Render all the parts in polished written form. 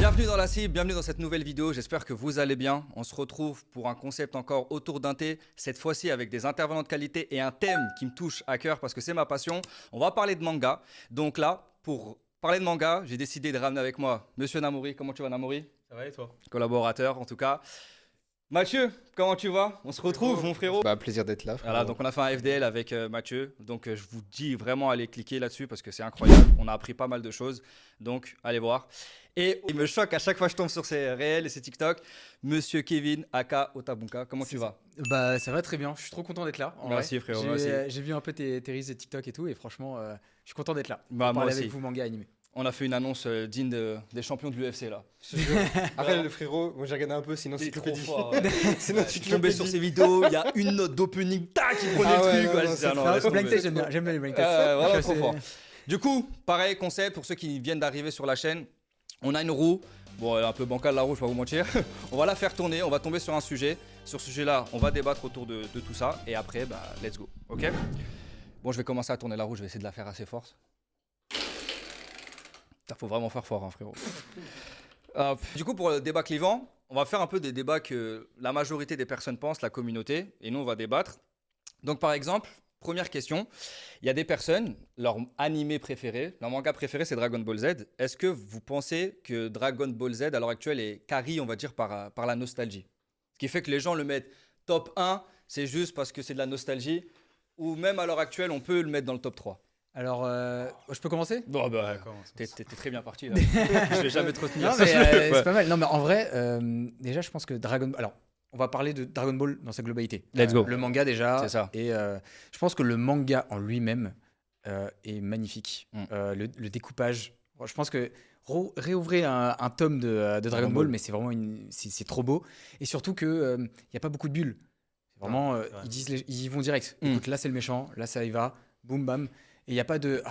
Bienvenue dans la cible, bienvenue dans cette nouvelle vidéo, j'espère que vous allez bien. On se retrouve pour un concept encore autour d'un thé, cette fois-ci avec des intervenants de qualité et un thème qui me touche à cœur parce que c'est ma passion. On va parler de manga. Donc là, pour parler de manga, j'ai décidé de ramener avec moi Monsieur Namouri. Comment tu vas, Namouri? Ça va et toi? Collaborateur en tout cas. Mathieu, comment tu vas? On se retrouve, mon frérot. Bah, plaisir d'être là. Voilà, donc on a fait un FDL avec Mathieu. Donc je vous dis vraiment allez cliquer là-dessus parce que c'est incroyable. On a appris pas mal de choses. Donc allez voir. Et il me choque à chaque fois que je tombe sur ses réels et ses TikTok. Monsieur Kevin Aka Otabunka, comment tu vas? Bah ça va très bien, je suis trop content d'être là. Merci frérot, merci. J'ai vu un peu tes reels et TikTok et tout et franchement je suis content d'être là. Bah, Pour moi parler aussi. avec vous manga animé. On a fait une annonce digne des champions de l'UFC là. Après, le frérot, moi j'ai regardé un peu, sinon Il est c'est trop fort. Sinon, Je suis tombé sur ses vidéos, il y a une note d'opening, tac, il prenait Ah ouais, le truc. non, Ouais, non, je dis, ah non, Non, laisse blind tomber. test, j'aime bien les blind tests. Vraiment Je trop sais. fort. Du coup, pareil concept pour ceux qui viennent d'arriver sur la chaîne. On a une roue. Bon, elle est un peu bancale la roue, je vais pas vous mentir. On va la faire tourner, on va tomber sur un sujet. Sur ce sujet-là, on va débattre autour de tout ça. Et après, bah, let's go. Ok? Bon, je vais commencer à tourner la roue, je vais essayer de la faire assez forte. Putain, faut vraiment faire fort, hein, frérot. Du coup, pour le débat clivant, on va faire un peu des débats que la majorité des personnes pensent, la communauté, et nous, on va débattre. Donc, par exemple, première question, il y a des personnes, leur animé préféré, leur manga préféré, c'est Dragon Ball Z. Est-ce que vous pensez que Dragon Ball Z, à l'heure actuelle, est carry, on va dire, par la nostalgie? Ce qui fait que les gens le mettent top 1, c'est juste parce que c'est de la nostalgie, ou même à l'heure actuelle, on peut le mettre dans le top 3. Alors je peux commencer? Bon, bah, D'accord. t'es très bien parti là. Je vais jamais te retenir. Non mais Ouais. c'est pas mal. Non mais en vrai déjà je pense que Alors on va parler de Dragon Ball dans sa globalité. Let's go. Le manga déjà. C'est ça. Et je pense que le manga en lui-même est magnifique. Le découpage. Je pense que réouvrir un tome de Dragon Ball, mais c'est vraiment c'est trop beau. Et surtout que y a pas beaucoup de bulles. C'est vraiment ils vont direct. Écoute, là c'est le méchant, là ça y va, boum bam. Et il y a pas de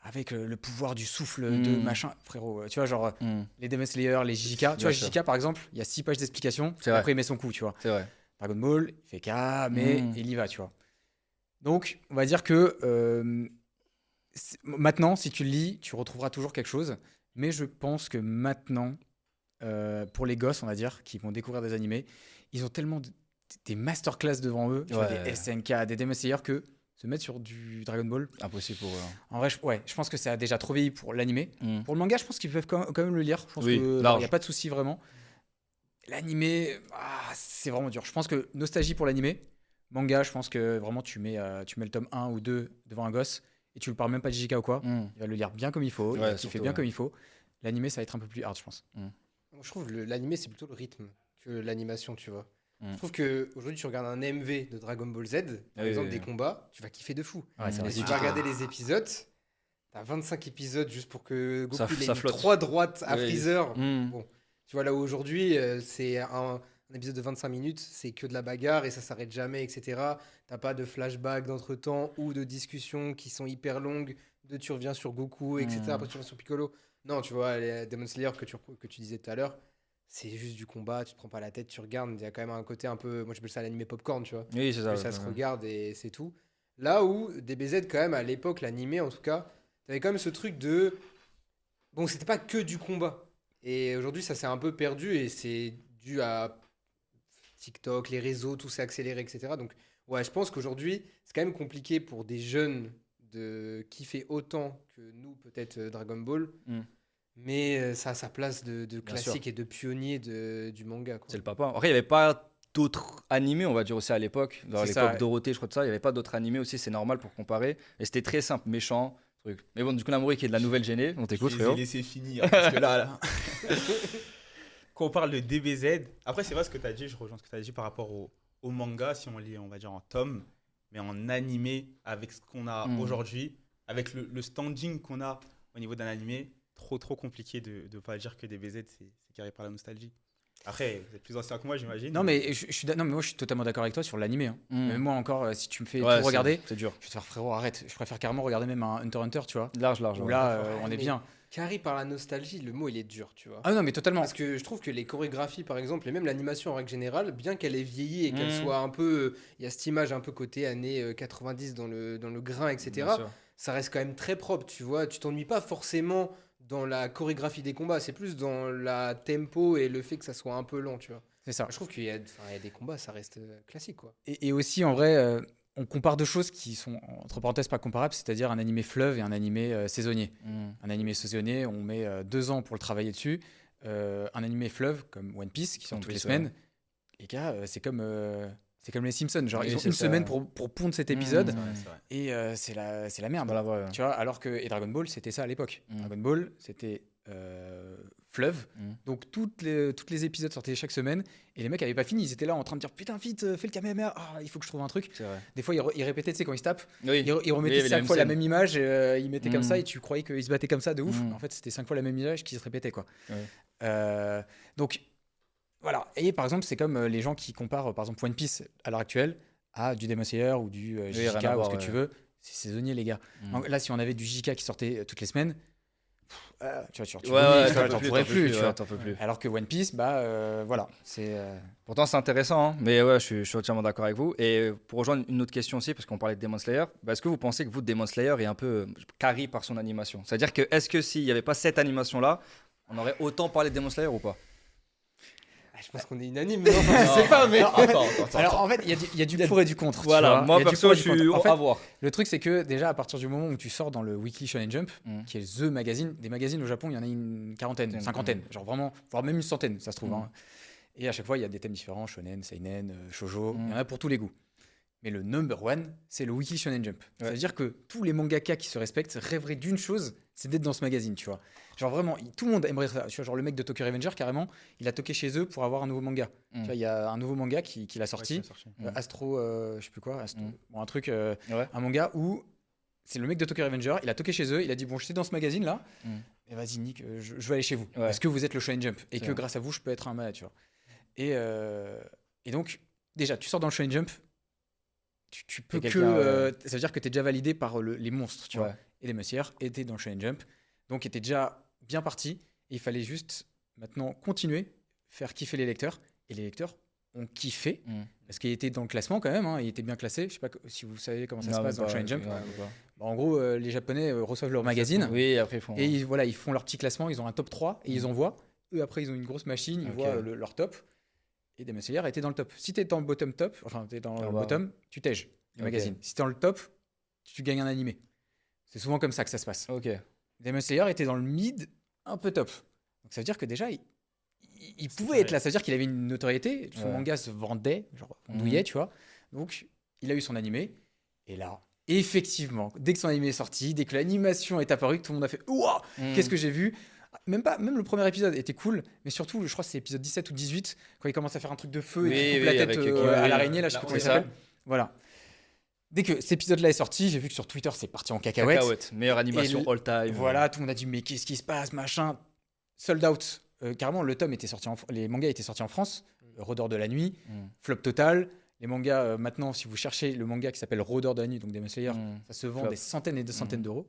avec le pouvoir du souffle de machin, frérot. Tu vois genre les Demon Slayer, les JJK. Tu vois Bien sûr. JJK par exemple, il y a 6 pages d'explication. C'est vrai. Après il met son coup, tu vois. C'est vrai. Dragon Ball, il fait K, mais il y va, tu vois. Donc, on va dire que maintenant, si tu le lis, tu retrouveras toujours quelque chose. Mais je pense que maintenant, pour les gosses, on va dire, qui vont découvrir des animés, ils ont tellement des masterclass devant eux, tu vois, des SNK, des Demon Slayer, que se mettre sur du Dragon Ball, Impossible pour eux. en vrai, je pense que ça a déjà trop vieilli pour l'animé. Pour le manga, je pense qu'ils peuvent quand même le lire. Je pense Oui, qu'il large. n'y a pas de souci vraiment. L'animé, c'est vraiment dur. Je pense que nostalgie pour l'animé. Manga, je pense que vraiment tu mets le tome 1 ou 2 devant un gosse et tu lui parles même pas de JK ou quoi. Il va le lire bien comme il faut, il Ouais, va kiffer surtout, bien ouais. comme il faut. L'animé, ça va être un peu plus hard, je pense. Je trouve l'animé c'est plutôt le rythme que l'animation, tu vois. Mm. Je trouve que aujourd'hui tu regardes un MV de Dragon Ball Z, par Oui, exemple oui, des oui. combats, tu vas kiffer de fou. Ouais, c'est vrai. Et si tu vas regarder les épisodes, t'as 25 épisodes juste pour que Goku Ça il ait flotte. 3 droites à Oui. Freezer. Bon, tu vois là où aujourd'hui c'est un épisode de 25 minutes, c'est que de la bagarre et ça s'arrête jamais, etc. T'as pas de flashback d'entre-temps ou de discussions qui sont hyper longues, tu reviens sur Goku, etc. Après tu reviens sur Piccolo. Non, tu vois, les Demon Slayer que tu disais tout à l'heure, c'est juste du combat, tu te prends pas la tête, tu regardes, il y a quand même un côté un peu, moi j'appelle ça l'animé popcorn, tu vois. Oui, c'est ça. Ça se regarde et c'est tout. Là où DBZ, quand même, à l'époque, l'animé en tout cas, t'avais quand même ce truc de. Bon, c'était pas que du combat. Et aujourd'hui, ça s'est un peu perdu et c'est dû à TikTok, les réseaux, tout s'est accéléré, etc. Donc, ouais, je pense qu'aujourd'hui, c'est quand même compliqué pour des jeunes de kiffer autant que nous, peut-être Dragon Ball. Mais ça a sa place de classique et de pionnier du manga, quoi. C'est le papa. Après, il n'y avait pas d'autres animés, on va dire aussi à l'époque. Dans C'est l'époque ça, ouais. Dorothée, je crois de ça, il n'y avait pas d'autres animés aussi, c'est normal pour comparer. Et c'était très simple, méchant, truc. Mais bon, du coup, Namouri qui est de la nouvelle géné, on t'écoute, Je les ai frérot. laissés finir parce que là. Quand on parle de DBZ, après c'est vrai ce que tu as dit, je rejoins ce que tu as dit par rapport au manga, si on lit, on va dire en tome, mais en animé, avec ce qu'on a aujourd'hui, avec le standing qu'on a au niveau d'un animé, trop compliqué de ne pas dire que DBZ c'est carré par la nostalgie. Après, vous êtes plus ancien que moi, j'imagine. Non, mais non, mais moi je suis totalement d'accord avec toi sur l'animé. Même moi encore, si tu me fais Ouais, tout regarder, c'est dur. je vais te faire frérot, arrête. Je préfère carrément regarder même un Hunter x Hunter, tu vois. Large. Où Ouais. là, on est Mais bien. Carré par la nostalgie, le mot il est dur, tu vois. Ah non, mais totalement. Parce que je trouve que les chorégraphies, par exemple, et même l'animation en règle générale, bien qu'elle ait vieilli et qu'elle Mhm. soit un peu. Il y a cette image un peu côté années 90 dans le grain, etc. Bien sûr. Ça reste quand même très propre, tu vois. Tu t'ennuies pas forcément dans la chorégraphie des combats, c'est plus dans la tempo et le fait que ça soit un peu lent, tu vois. C'est ça. Je trouve qu'il y a des combats, ça reste classique, quoi. Et aussi, en vrai, on compare deux choses qui sont, entre parenthèses, pas comparables, c'est-à-dire un animé fleuve et un animé saisonnier. Un animé saisonnier, on met 2 ans pour le travailler dessus. Un animé fleuve, comme One Piece, qui sort One toutes les Piece, semaines, les gars, c'est comme les Simpsons. Genre, Oui, ils ont c'est une ça. semaine pour pondre cet épisode. C'est vrai, c'est vrai. Et c'est la merde. Voilà, voilà. Tu vois, alors que et Dragon Ball, c'était ça à l'époque. Mm. Dragon Ball, c'était fleuve. Mm. Donc toutes les épisodes sortaient chaque semaine. Et les mecs avaient pas fini. Ils étaient là en train de dire putain, vite, fais le Kamehameha. Ah, il faut que je trouve un truc. C'est vrai. Des fois, ils répétaient, tu sais, quand ils se tapent, Oui. ils remettaient Oui, 5 fois la scène. même image. Et, ils mettaient comme Mm. ça et tu croyais qu'ils se battaient comme ça de ouf. Mm. En fait, c'était 5 fois la même image qui se répétait, quoi. Ouais. Donc, voilà. Et par exemple, c'est comme les gens qui comparent, par exemple, One Piece à l'heure actuelle à du Demon Slayer ou du rien JJK à ou voir, ce que ouais. tu veux. C'est saisonnier, les gars. Mm. Donc, là, si on avait du JJK qui sortait toutes les semaines, tu vois, tu Ouais, vomis, ouais, tu vois, t'en pourrais plus, tu ouais, vois. t'en peux plus. Alors que One Piece, voilà, c'est Pourtant, c'est intéressant, hein. Mais ouais, je suis entièrement d'accord avec vous. Et pour rejoindre une autre question aussi, parce qu'on parlait de Demon Slayer, est-ce que vous pensez que Demon Slayer est un peu carry par son animation? C'est-à-dire que, est-ce que s'il n'y avait pas cette animation-là, on aurait autant parlé de Demon Slayer ou pas? Je pense qu'on est unanime, non? Je sais pas, mais. Attends. Alors en fait, il y a du pour et du contre. tu Voilà, vois. moi Il y a du perso, pour et je du contre. suis En fait, à voir. le truc, c'est que déjà, à partir du moment où tu sors dans le Weekly Shonen Jump, Mm. qui est The Magazine, des magazines au Japon, il y en a une quarantaine, Mm. cinquantaine, genre vraiment, voire même une centaine, ça se trouve. Mm. Hein. Et à chaque fois, il y a des thèmes différents, shonen, seinen, shoujo, Mm. il y en a pour tous les goûts. Mais le number one, c'est le Weekly Shonen Jump. Ouais. Ça veut dire que tous les mangaka qui se respectent rêveraient d'une chose, c'est d'être dans ce magazine, tu vois. Genre vraiment, tout le monde aimerait ça. Tu vois, genre le mec de Tokyo Revenger, carrément, il a toqué chez eux pour avoir un nouveau manga. Mm. Tu vois, il y a un nouveau manga qu'il a sorti. Mm. Astro, je sais plus quoi, Mm. bon, un truc, Ouais. un manga où c'est le mec de Tokyo Revenger, il a toqué chez eux, il a dit bon, j'étais dans ce magazine là, Mm. et vas-y Nick, je vais aller chez vous, Ouais. parce que vous êtes le Shonen Jump et C'est que vrai. grâce à vous, je peux être un manga, tu vois. Et donc déjà, tu sors dans le Shonen Jump, tu peux T'es que, quelqu'un, ça veut dire que tu es déjà validé par les monstres, tu vois, Ouais. et les messieurs, et t'es dans le Shonen Jump, donc tu déjà bien parti, et il fallait juste maintenant continuer, faire kiffer les lecteurs, et les lecteurs ont kiffé. Mm. Parce qu'il était dans le classement quand même, hein, il était bien classé. Je sais pas si vous savez comment ça se Non, passe mais dans le pas- Shonen Jump. ouais, pas. Bon, en gros, les Japonais reçoivent leur magazine Oui, après, ils font. et ils font leur petit classement. Ils ont un top 3 et ils envoient. Eux, après, ils ont une grosse machine, ils Ok. voient leur top. Et Demon Slayer était dans le top. Si tu es dans le bottom top, enfin, tu es dans Ah le bah. bottom, tu tèges le Ok. magazine. Si tu es dans le top, tu gagnes un animé. C'est souvent comme ça que ça se passe. Ok. Demon Slayer était dans le mid, un peu top. Donc ça veut dire que déjà, il pouvait vrai. être là. Ça veut dire qu'il avait une notoriété. Son Ouais. manga se vendait, genre on Mhm. douillait, tu vois. Donc il a eu son animé. Et là, effectivement, dès que son animé est sorti, dès que l'animation est apparue, tout le monde a fait ouah, Mm. qu'est-ce que j'ai vu? Même le premier épisode était cool, mais surtout, je crois que c'est épisode 17 ou 18, quand il commence à faire un truc de feu et qu'il Oui, coupe oui, la tête avec, à oui, l'araignée, là, je sais la plus comment il c'est ça. s'appelle. Voilà. Dès que cet épisode-là est sorti, j'ai vu que sur Twitter, c'est parti en cacahuète. Cacahuète. Meilleure animation Et all time. Voilà, tout le monde a dit mais qu'est-ce qui se passe, machin. Sold out. Carrément, le tome était sorti les mangas étaient sortis en France. Rôdeur de la nuit, Mm. flop total. Les mangas, maintenant, si vous cherchez le manga qui s'appelle Rôdeur de la nuit, donc Demon Slayer, Mm. ça se vend Flop. des centaines et des centaines Mm. d'euros.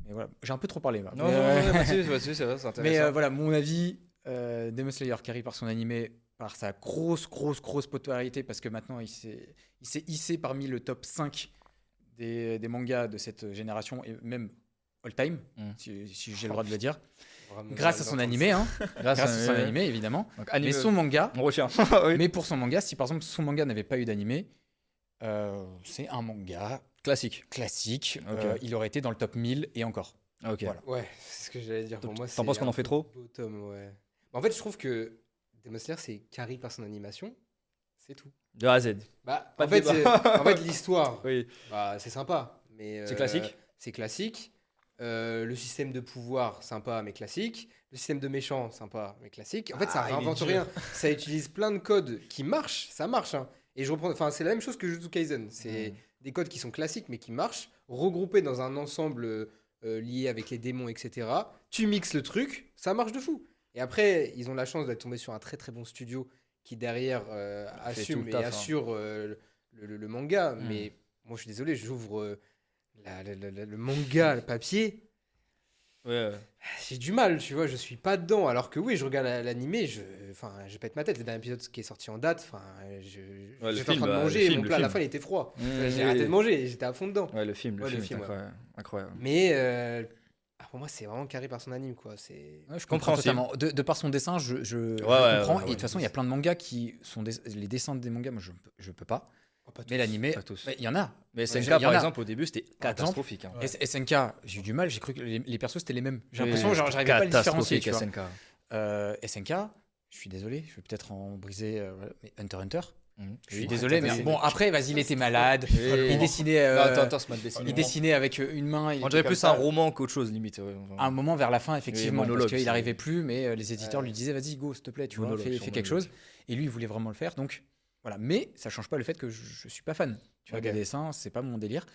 Mais voilà, j'ai un peu trop parlé. Là. Non, Mais, non, euh, non, vas-y, c'est vrai, c'est mais intéressant. voilà, mon avis, Demon Slayer carry par son animé, par sa grosse popularité, parce que maintenant, il s'est hissé parmi le top 5 des mangas de cette génération, et même all time, Mm. si j'ai le droit de le dire. Vraiment Grâce à mal son d'entendre animé, hein. Grâce Grâce à son animé, évidemment. Donc, Mais animé. son manga, On retient. Oui. mais pour son manga, si par exemple son manga n'avait pas eu d'animé, c'est un manga Classique. classique. Ok. Il aurait été dans le top 1000 et encore. Ok. Voilà. Ouais, c'est ce que j'allais dire. Pour moi, T'en penses qu'on en fait trop? bottom, ouais. Bah, en fait, je trouve que Demon Slayer, c'est carry par son animation. C'est tout. De A à Z. Bah, Pas en, de fait, débat. en fait, l'histoire, Oui. bah, c'est sympa. Mais, C'est classique. C'est classique. Le système de pouvoir, sympa, mais classique. Le système de méchant, sympa, mais classique. En fait, ça Ah, il est réinvente dur. rien. Ça utilise plein de codes qui marchent. Ça marche. Hein. Et je reprends. Enfin, c'est la même chose que Jujutsu Kaisen. C'est des codes qui sont classiques, mais qui marchent, regroupés dans un ensemble lié avec les démons, etc. Tu mixes le truc, ça marche de fou. Et après, ils ont la chance d'être tombés sur un très très bon studio qui derrière assume tout le et taf, hein. assure le manga. Mm. Mais moi, je suis désolé, j'ouvre le manga, le papier. Ouais. J'ai du mal, tu vois, je suis pas dedans. Alors que oui, je regarde l'animé, je pète ma tête. Le dernier épisode qui est sorti en date, le j'étais en film, train de bah, manger, le film, mon le plat à la film. fin il était froid. Mm, J'ai oui. arrêté de manger, j'étais à fond dedans. Ouais, le film Ouais, le est film, ouais. incroyable. Incroyable. Mais Pour moi, c'est vraiment carré par son anime, quoi. C'est... Ouais, je comprends Compréhensible. totalement. De par son dessin, je comprends. Et de toute façon, il y a plein de mangas qui sont les dessins des mangas. Moi, je peux pas. Mais l'animé, Pas tous. il y en a. Mais il y SNK, en par a. exemple, au début, c'était Par exemple, catastrophique. Hein. Ouais. SNK, j'ai eu du mal. J'ai cru que les persos c'était les mêmes. J'ai Oui, l'impression, genre, j'arrivais pas à les différencier. catastrophique, Tu vois. SNK. SNK, je suis désolé, je vais peut-être en briser. Voilà, mais Hunter x Hunter. Je suis Oui. désolé, mais bon, après, vas-y, il était malade. Oui. Il dessinait. Non, attends, c'est mal Il dessiné. dessinait avec une main. il On était dirait comme plus ça. un roman qu'autre chose, limite. Ouais. À un moment vers la fin, effectivement, monologue, parce qu'il c'est- n'arrivait plus, mais les éditeurs lui disaient vas-y, go, s'il te plaît, tu vois, Monologue, fais sur quelque monologue. chose. Et lui, il voulait vraiment le faire, donc voilà. Mais ça change pas le fait que je suis pas fan. Tu vois, Ok. les dessins, c'est pas mon délire.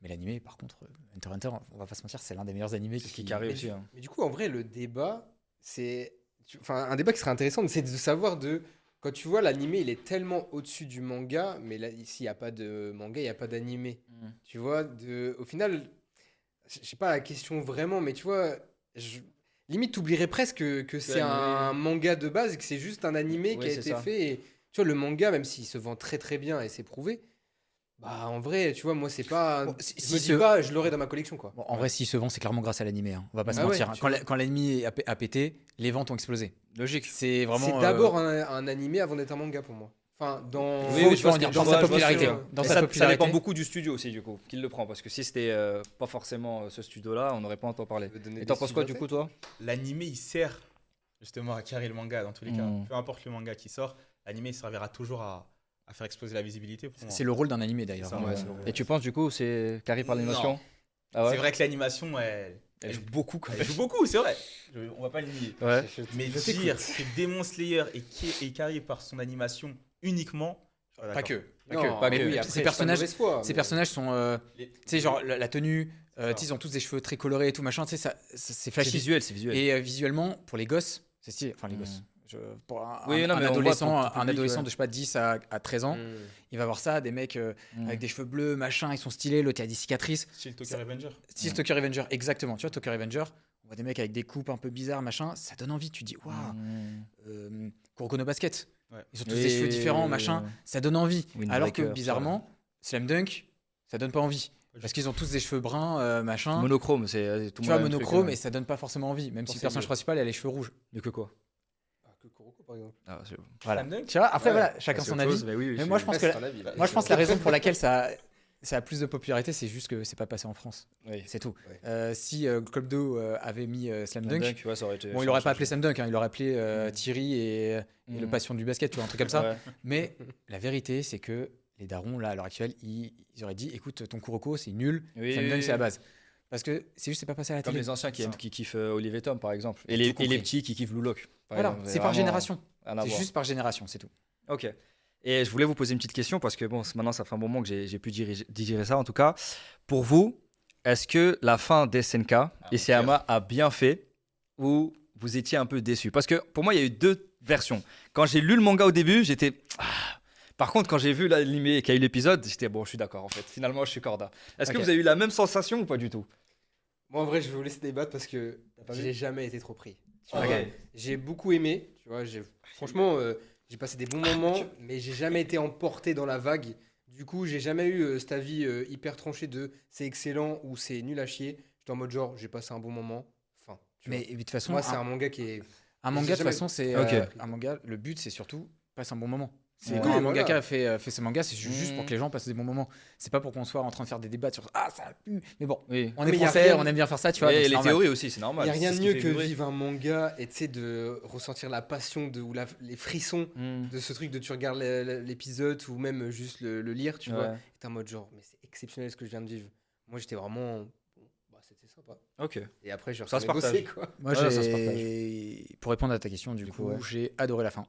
Mais l'animé, par contre, Hunter x Hunter, on va pas se mentir, c'est l'un des meilleurs animés Qui carré Mais aussi. Hein. Mais du coup, en vrai, le débat, c'est. Enfin, un débat qui serait intéressant, c'est de savoir de. Quand tu vois l'animé, il est tellement au-dessus du manga, mais là, ici, il n'y a pas de manga, il n'y a pas d'animé. Tu vois, au final, je sais pas la question vraiment, mais tu vois, limite, t'oublierais presque que c'est l'animé, un manga de base et que c'est juste un animé Oui, qui a c'est été ça. fait. Et, tu vois, le manga, même s'il se vend très très bien et c'est prouvé, bah en vrai, tu vois, moi, c'est pas. Bon, Je me dis pas, je l'aurai dans ma collection, quoi. Bon, en vrai, s'il se vend, c'est clairement grâce à l'animé. Hein. On va pas se Ah ouais, mentir. Hein. tu vois. Quand l'anime a pété, les ventes ont explosé. Logique. C'est vraiment. C'est d'abord un animé avant d'être un manga pour moi. Enfin, dans. Oui, Faut, oui, tu vois, je vois dans ce que- sa je vois popularité. ce que- Dans Mais sa ça popularité. dépend beaucoup du studio aussi, du coup, qui le prend. Parce que si c'était pas forcément ce studio-là, on n'aurait pas entendu parler. Et t'en penses quoi, du coup, toi L'animé, il sert justement à carrer le manga dans tous les cas. Mm. Peu importe le manga qui sort, l'animé il servira toujours à faire exploser la visibilité. Pour moi. C'est le rôle d'un animé d'ailleurs. C'est ça, hein. ouais, c'est le rôle. Et tu penses, du coup, c'est carré par l'animation Non. Ah ouais C'est vrai que l'animation, Elle joue beaucoup quand elle même. joue beaucoup, c'est vrai. On va pas le nier. Ouais. Mais Je t'écoute. dire que Demon Slayer est carré par son animation uniquement. Pas que. Pas Non, que. pas Mais que. oui, ces après, c'est pas personnages, de mauvaise foi, ces mais- personnages sont. Les- Tu sais, genre la tenue, Ça. tu sais, ils ont tous des cheveux très colorés et tout machin. Tu sais, c'est C'est flashy. visuel, c'est visuel. Et visuellement, pour les gosses, c'est stylé. Enfin, les Mm. gosses. Pour Oui, non, mais on voit adolescent, pour tout un public, adolescent ouais. de je sais pas 10 à 13 ans, Mm. il va voir ça, des mecs avec des cheveux bleus, machin, ils sont stylés, l'autre il a des cicatrices. Style Tokyo Revenger. Style Mm. Tokyo Revenger, exactement. Tu vois, Tokyo Revenger, on voit des mecs avec des coupes un peu bizarres, machin, ça donne envie. Tu dis, waouh, Kuroko no Basket. Ouais. Ils ont tous des cheveux différents, machin, ça donne envie. Alors que Windbreaker, bizarrement, Slam Dunk, ça donne pas envie. Parce qu'ils ont tous des cheveux bruns, machin. Monochrome, c'est tout Tu le vois, monde a un truc, monochrome, et ça donne pas forcément envie. Même si le c'est personnage mieux. principal, il a les cheveux rouges. De que quoi Ah, que Kuroko, par exemple. Ah, c'est- Voilà. Slam Dunk Tu vois, après, Ouais. voilà, chacun c'est son autre avis. chose, mais oui, Mais moi, je pense que Ouais, c'est ton avis, là. Moi, je pense que la raison pour laquelle ça a plus de popularité, c'est juste que c'est pas passé en France. Oui. C'est tout. Ouais. Si Club Do avait mis Slam Dunk, ouais, ça aurait été. bon, il aurait pas appelé Slam Dunk, hein, il aurait appelé Thierry et Mm. le passion du basket, tu vois, un truc comme ça. Ouais. Mais la vérité, c'est que les darons, là, à l'heure actuelle, ils auraient dit écoute, ton Kuroko, c'est nul, Oui, Slam oui, Dunk, oui. c'est la base. Parce que c'est juste, c'est pas passé à la Comme télé. les anciens qui, Ça. qui kiffent Olivier Tom, par exemple. Et Tout les, compris. et les petits qui kiffent Blue Lock. par Voilà, exemple. c'est par Vraiment génération. rien à C'est voir. juste par génération, c'est tout. Ok. Et je voulais vous poser une petite question parce que bon, maintenant ça fait un moment que j'ai pu digérer ça en tout cas. Pour vous, est-ce que la fin d'SNK et Isayama a bien fait ou vous étiez un peu déçu? Parce que pour moi, il y a eu deux versions. Quand j'ai lu le manga au début, j'étais. Par contre, quand j'ai vu l'animé et qu'il y a eu l'épisode, j'étais bon, je suis d'accord en fait. Finalement, je suis corda. Est-ce que Ok. vous avez eu la même sensation ou pas du tout? Moi, en vrai, je vais vous laisser débattre parce que j'ai jamais été trop pris. Tu Ok. vois, j'ai beaucoup aimé. Tu vois, franchement, j'ai passé des bons moments, mais j'ai jamais été emporté dans la vague. Du coup, j'ai jamais eu cet avis hyper tranché de c'est excellent ou c'est nul à chier. J'étais en mode genre, j'ai passé un bon moment. Enfin, tu vois. Mais de toute façon, Moi, c'est un manga qui est. un manga, de j'ai toute jamais- façon, c'est Ok. un manga. Le but, c'est surtout passer un bon moment. C'est Ouais. quand Oui, un voilà. mangaka fait ce manga, c'est juste pour Mhm. que les gens passent des bons moments. C'est pas pour qu'on soit en train de faire des débats sur ah ça pue. Mais bon, Oui. on Mais est y a français, rien- on aime bien faire ça, tu vois. donc Et c'est les normal. théories aussi, c'est Il normal. n'y a rien C'est de ce qui mieux fait que vibrer. vivre un manga et tu sais, de ressentir la passion ou les frissons Mm. de ce truc de tu regardes l'épisode ou même juste le lire, tu vois. Ouais. Et t'es en mode genre, mais c'est exceptionnel ce que je viens de vivre. Moi, j'étais vraiment. Bon, bah, c'était sympa. Ok. Et après, je Ça se retournais bosser, partage. quoi. Moi, Ouais, ça se pour répondre à ta question, du coup, ouais. j'ai adoré la fin.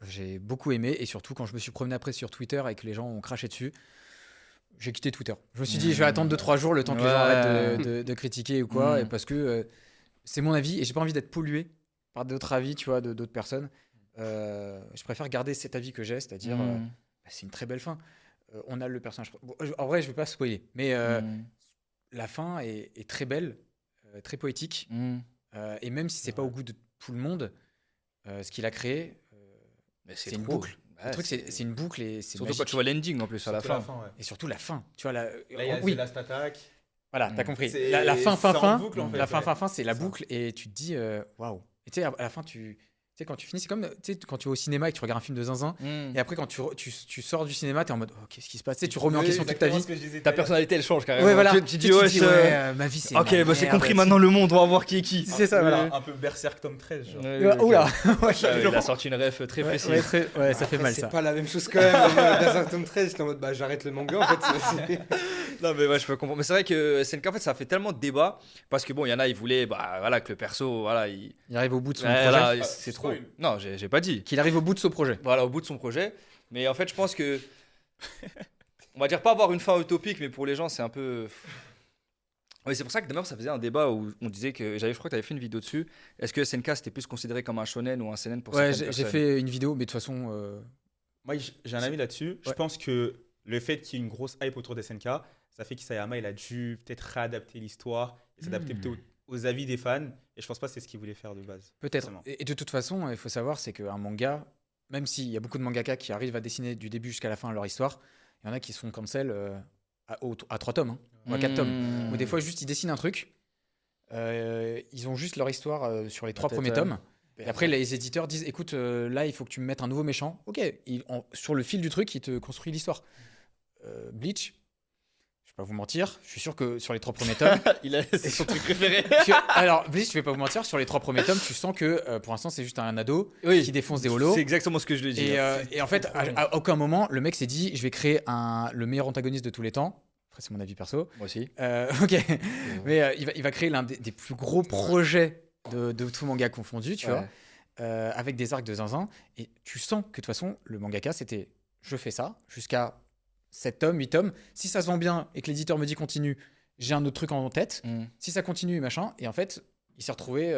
J'ai beaucoup aimé et surtout quand je me suis promené après sur Twitter et que les gens ont craché dessus, j'ai quitté Twitter. Je me suis dit, je vais attendre 2-3 jours le temps que les gens Ouais. arrêtent de critiquer ou quoi, Mm. et parce que c'est mon avis et j'ai pas envie d'être pollué par d'autres avis, tu vois, d'autres personnes. Je préfère garder cet avis que j'ai, c'est-à-dire, Mm. bah, c'est une très belle fin. On a le personnage. Bon, en vrai, je vais pas spoiler, mais Mm. la fin est très belle, très poétique. Mm. Et même si c'est pas au goût de tout le monde, ce qu'il a créé, Mais c'est une trop. boucle. Ouais, le truc, c'est une boucle et c'est Surtout magique. quand tu vois l'ending en plus à la Surtout fin. ouais. Et surtout la fin. Tu vois, Là, il y a oui, The Last Attack. Voilà, t'as compris. C'est- La fin, c'est en fin, boucle, en fait, la fin, ouais. fin, fin, c'est la Ça. boucle et tu te dis, waouh. Et tu sais, à la fin, tu sais, quand tu finis, c'est comme tu sais, quand tu vas au cinéma et que tu regardes un film de zinzin. Mm. Et après, quand tu sors du cinéma, t'es en mode, oh, qu'est-ce qui se passe? Tu sais, tu remets en Oui, question toute ta vie. Ta personnalité, elle change carrément. Ouais, voilà. Tu dis, ouais, ma vie, c'est. ok, une bah j'ai merde. compris maintenant le monde, on va voir qui est qui. C'est ça, voilà. Un peu Berserk tome 13, genre. Oula. Il a sorti une ref très Ouais, précise. ouais, ça fait Après, mal c'est ça. pas la même chose quand même. Dans un tome 13, j'étais en mode, bah j'arrête le manga en fait. Non mais ouais, je peux comprendre. Mais c'est vrai que SNK en fait ça fait tellement de débats parce que bon, il y en a ils voulaient bah voilà que le perso voilà, il Il arrive au bout de son Ouais, projet. là, c'est trop. spoil. Non, j'ai pas dit. Qu'il arrive au bout de son projet. Voilà, au bout de son projet. Mais en fait, je pense que on va dire pas avoir une fin utopique, mais pour les gens, c'est un peu oui, c'est pour ça que d'ailleurs ça faisait un débat où on disait que je crois que tu avais fait une vidéo dessus. Est-ce que SNK c'était plus considéré comme un shonen ou un seinen pour Ouais, certaines j'ai personnes fait une vidéo, mais de toute façon. Moi, j'ai un avis là-dessus. Je Ouais. pense que le fait qu'il y ait une grosse hype autour des SNK, ça fait qu'Isayama, il a dû peut-être réadapter l'histoire et s'adapter peut-être aux avis des fans. Et je pense pas que c'est ce qu'il voulait faire de base. Peut-être. forcément. Et de toute façon, il faut savoir, c'est qu'un manga, même s'il y a beaucoup de mangaka qui arrivent à dessiner du début jusqu'à la fin leur histoire, il y en a qui sont cancel à 3 tomes, hein, ou à 4 tomes. Ou des fois, juste ils dessinent un truc, ils ont juste leur histoire sur les 3 Peut-être, premiers tomes. Et après, les éditeurs disent écoute, là, il faut que tu me mettes un nouveau méchant. Ok, sur le fil du truc, il te construit l'histoire. Bleach, je vais pas vous mentir, je suis sûr que sur les 3 premiers tomes, C'est son truc préféré. alors Bleach, je vais pas vous mentir, sur les 3 premiers tomes, tu sens que pour l'instant, c'est juste un ado Oui. qui défonce des holos. C'est exactement ce que je lui ai dit. Et en fait, à aucun moment, le mec s'est dit je vais créer le meilleur antagoniste de tous les temps. Après, c'est mon avis perso. Moi aussi. Ok. Mais il va créer l'un des plus gros projets de tout manga confondu, tu vois, avec des arcs de zinzin. Et tu sens que de toute façon, le mangaka, c'était je fais ça jusqu'à 7 tomes, 8 tomes. Si ça se vend bien et que l'éditeur me dit continue, j'ai un autre truc en tête. Si ça continue, machin. Et en fait, il s'est retrouvé,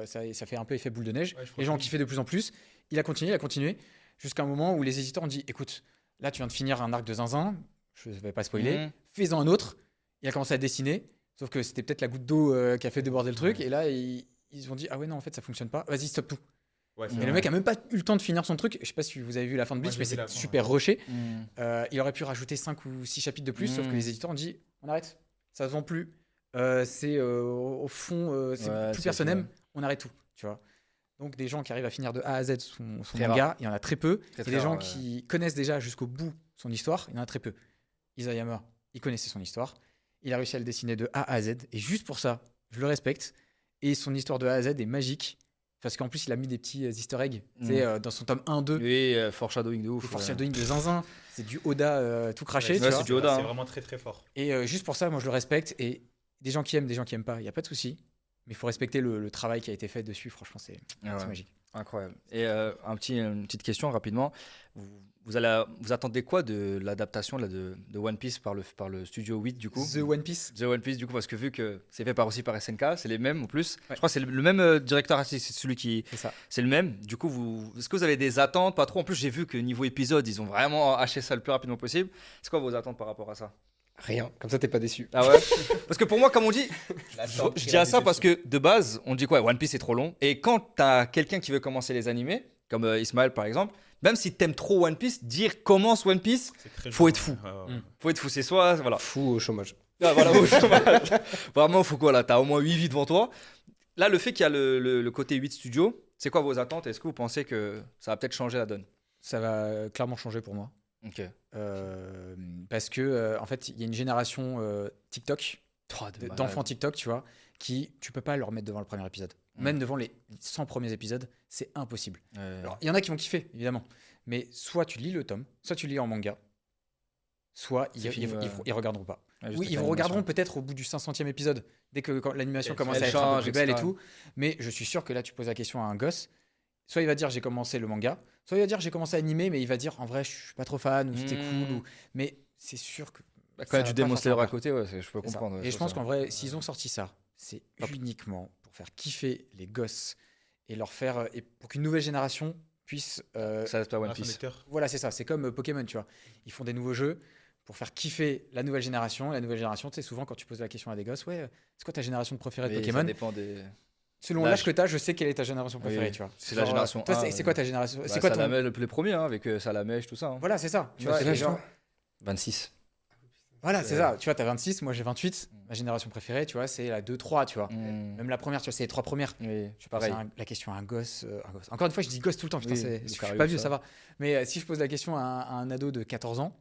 ça fait un peu effet boule de neige. Ouais, je Les gens crois que- kiffaient de plus en plus. Il a continué, jusqu'à un moment où les éditeurs ont dit écoute, là, tu viens de finir un arc de zinzin, je vais pas spoiler, fais-en un autre. Il a commencé à dessiner, sauf que c'était peut-être la goutte d'eau qui a fait déborder le truc. Et là, ils ont dit ah ouais, non, en fait, ça fonctionne pas. Vas-y, stop tout. Ouais, c'est Et vrai. le mec a même pas eu le temps de finir son truc. Je sais pas si vous avez vu la fin de Moi, Bleach, j'ai mais vu c'est la fin, super rushé. Il aurait pu rajouter 5 ou 6 chapitres de plus, sauf que les éditeurs ont dit on arrête, ça se vend plus. C'est au fond, Ouais, plus c'est personne ça. aime, on arrête tout, tu vois. Donc des gens qui arrivent à finir de A à Z son Très manga, il y en a très peu. Très, Et très des gens rare, qui connaissent déjà jusqu'au bout son histoire, il y en a très peu. Isayama, il connaissait son histoire, il a réussi à le dessiner de A à Z, et juste pour ça, je le respecte. Et son histoire de A à Z est magique, parce qu'en plus il a mis des petits easter eggs, tu sais, dans son tome 1-2. Oui, foreshadowing de ouf. Le foreshadowing de zinzin, c'est du Oda tout craché, Ouais, tu ouais, vois. c'est du Oda, C'est hein. vraiment très très fort. Et juste pour ça, moi je le respecte. Et des gens qui aiment, des gens qui aiment pas, il y a pas de souci. Mais il faut respecter le travail qui a été fait dessus. Franchement, c'est Ah ouais. magique. Incroyable. Et une petite question rapidement. Vous attendez quoi de l'adaptation là, de One Piece par le studio 8 du coup The One Piece. The One Piece du coup parce que vu que c'est fait aussi par SNK, c'est les mêmes en plus. Ouais. Je crois que c'est le même directeur artistique, c'est celui qui C'est ça. c'est le même. Du coup, est-ce que vous avez des attentes? Pas trop. En plus, j'ai vu que niveau épisode, ils ont vraiment haché ça le plus rapidement possible. C'est quoi vos attentes par rapport à ça? Rien, comme ça t'es pas déçu. Ah ouais. Parce que pour moi, comme on dit, je dis à ça parce que de base, on dit quoi? One Piece c'est trop long. Et quand t'as quelqu'un qui veut commencer les animés, comme Ismaël par exemple, même si t'aimes trop One Piece, dire commence One Piece, faut être fou. Faut être fou. C'est soit voilà. Fou au chômage. Ah, voilà, au chômage. Vraiment, faut quoi là? T'as au moins 8 vies devant toi. Là, le fait qu'il y a le côté 8 studios, c'est quoi vos attentes? Est-ce que vous pensez que ça va peut-être changer la donne? Ça va clairement changer pour moi. Ok. Parce que, en fait, il y a une génération TikTok, malade. d'enfants TikTok, tu vois, qui, tu peux pas leur mettre devant le premier épisode. Même devant les 100 premiers épisodes, c'est impossible. Alors, il y en a qui vont kiffer, évidemment. Mais soit tu lis le tome, soit tu lis en manga, soit C'est fini, ouais. ils regarderont pas. Ouais, juste Oui, avec ils vous l'animation. regarderont peut-être au bout du 500e épisode, dès que quand l'animation Elle commence à être un peu change, plus belle et etc. tout. Mais je suis sûr que là, tu poses la question à un gosse, soit il va dire j'ai commencé le manga, soit il va dire j'ai commencé à animer, mais il va dire en vrai je suis pas trop fan, ou c'était cool, mais c'est sûr que. Bah, ça quand il y a va du pas Demon Slayer forcément à côté, ouais, je peux c'est ça. comprendre. ouais, Et je sur pense ça. qu'en vrai, s'ils ont sorti ça, c'est uniquement pour faire kiffer les gosses et leur faire. Et pour qu'une nouvelle génération puisse. Ça reste pas One Piece. Voilà, c'est ça. C'est comme Pokémon, tu vois. Ils font des nouveaux jeux pour faire kiffer la nouvelle génération. La nouvelle génération, tu sais, souvent quand tu poses la question à des gosses, ouais, c'est quoi ta génération préférée de Mais Pokémon? ça dépend des. Selon l'âge. l'âge que tu as, je sais quelle est ta génération préférée, Oui, tu vois. c'est la Genre, génération Toi, 1, c'est quoi ta génération? Bah, C'est quoi ton. Salamèche, les premiers, hein, avec Salamèche, tout ça. hein. Voilà, c'est ça. Tu Bah, vois, c'est et l'âge, genre- toi 26. Voilà, c'est ça. Tu vois, t'as 26, moi j'ai 28. Ma génération préférée, tu vois, c'est la 2-3, tu vois. Mm. Même la première, tu vois, c'est les 3 premières. Oui, Je pareil. pose la question à un gosse, Encore une fois, je dis gosse tout le temps, putain, Oui, parce que je hyper suis pas vieux, vieux, ça. ça va. Mais si je pose la question à un ado de 14 ans,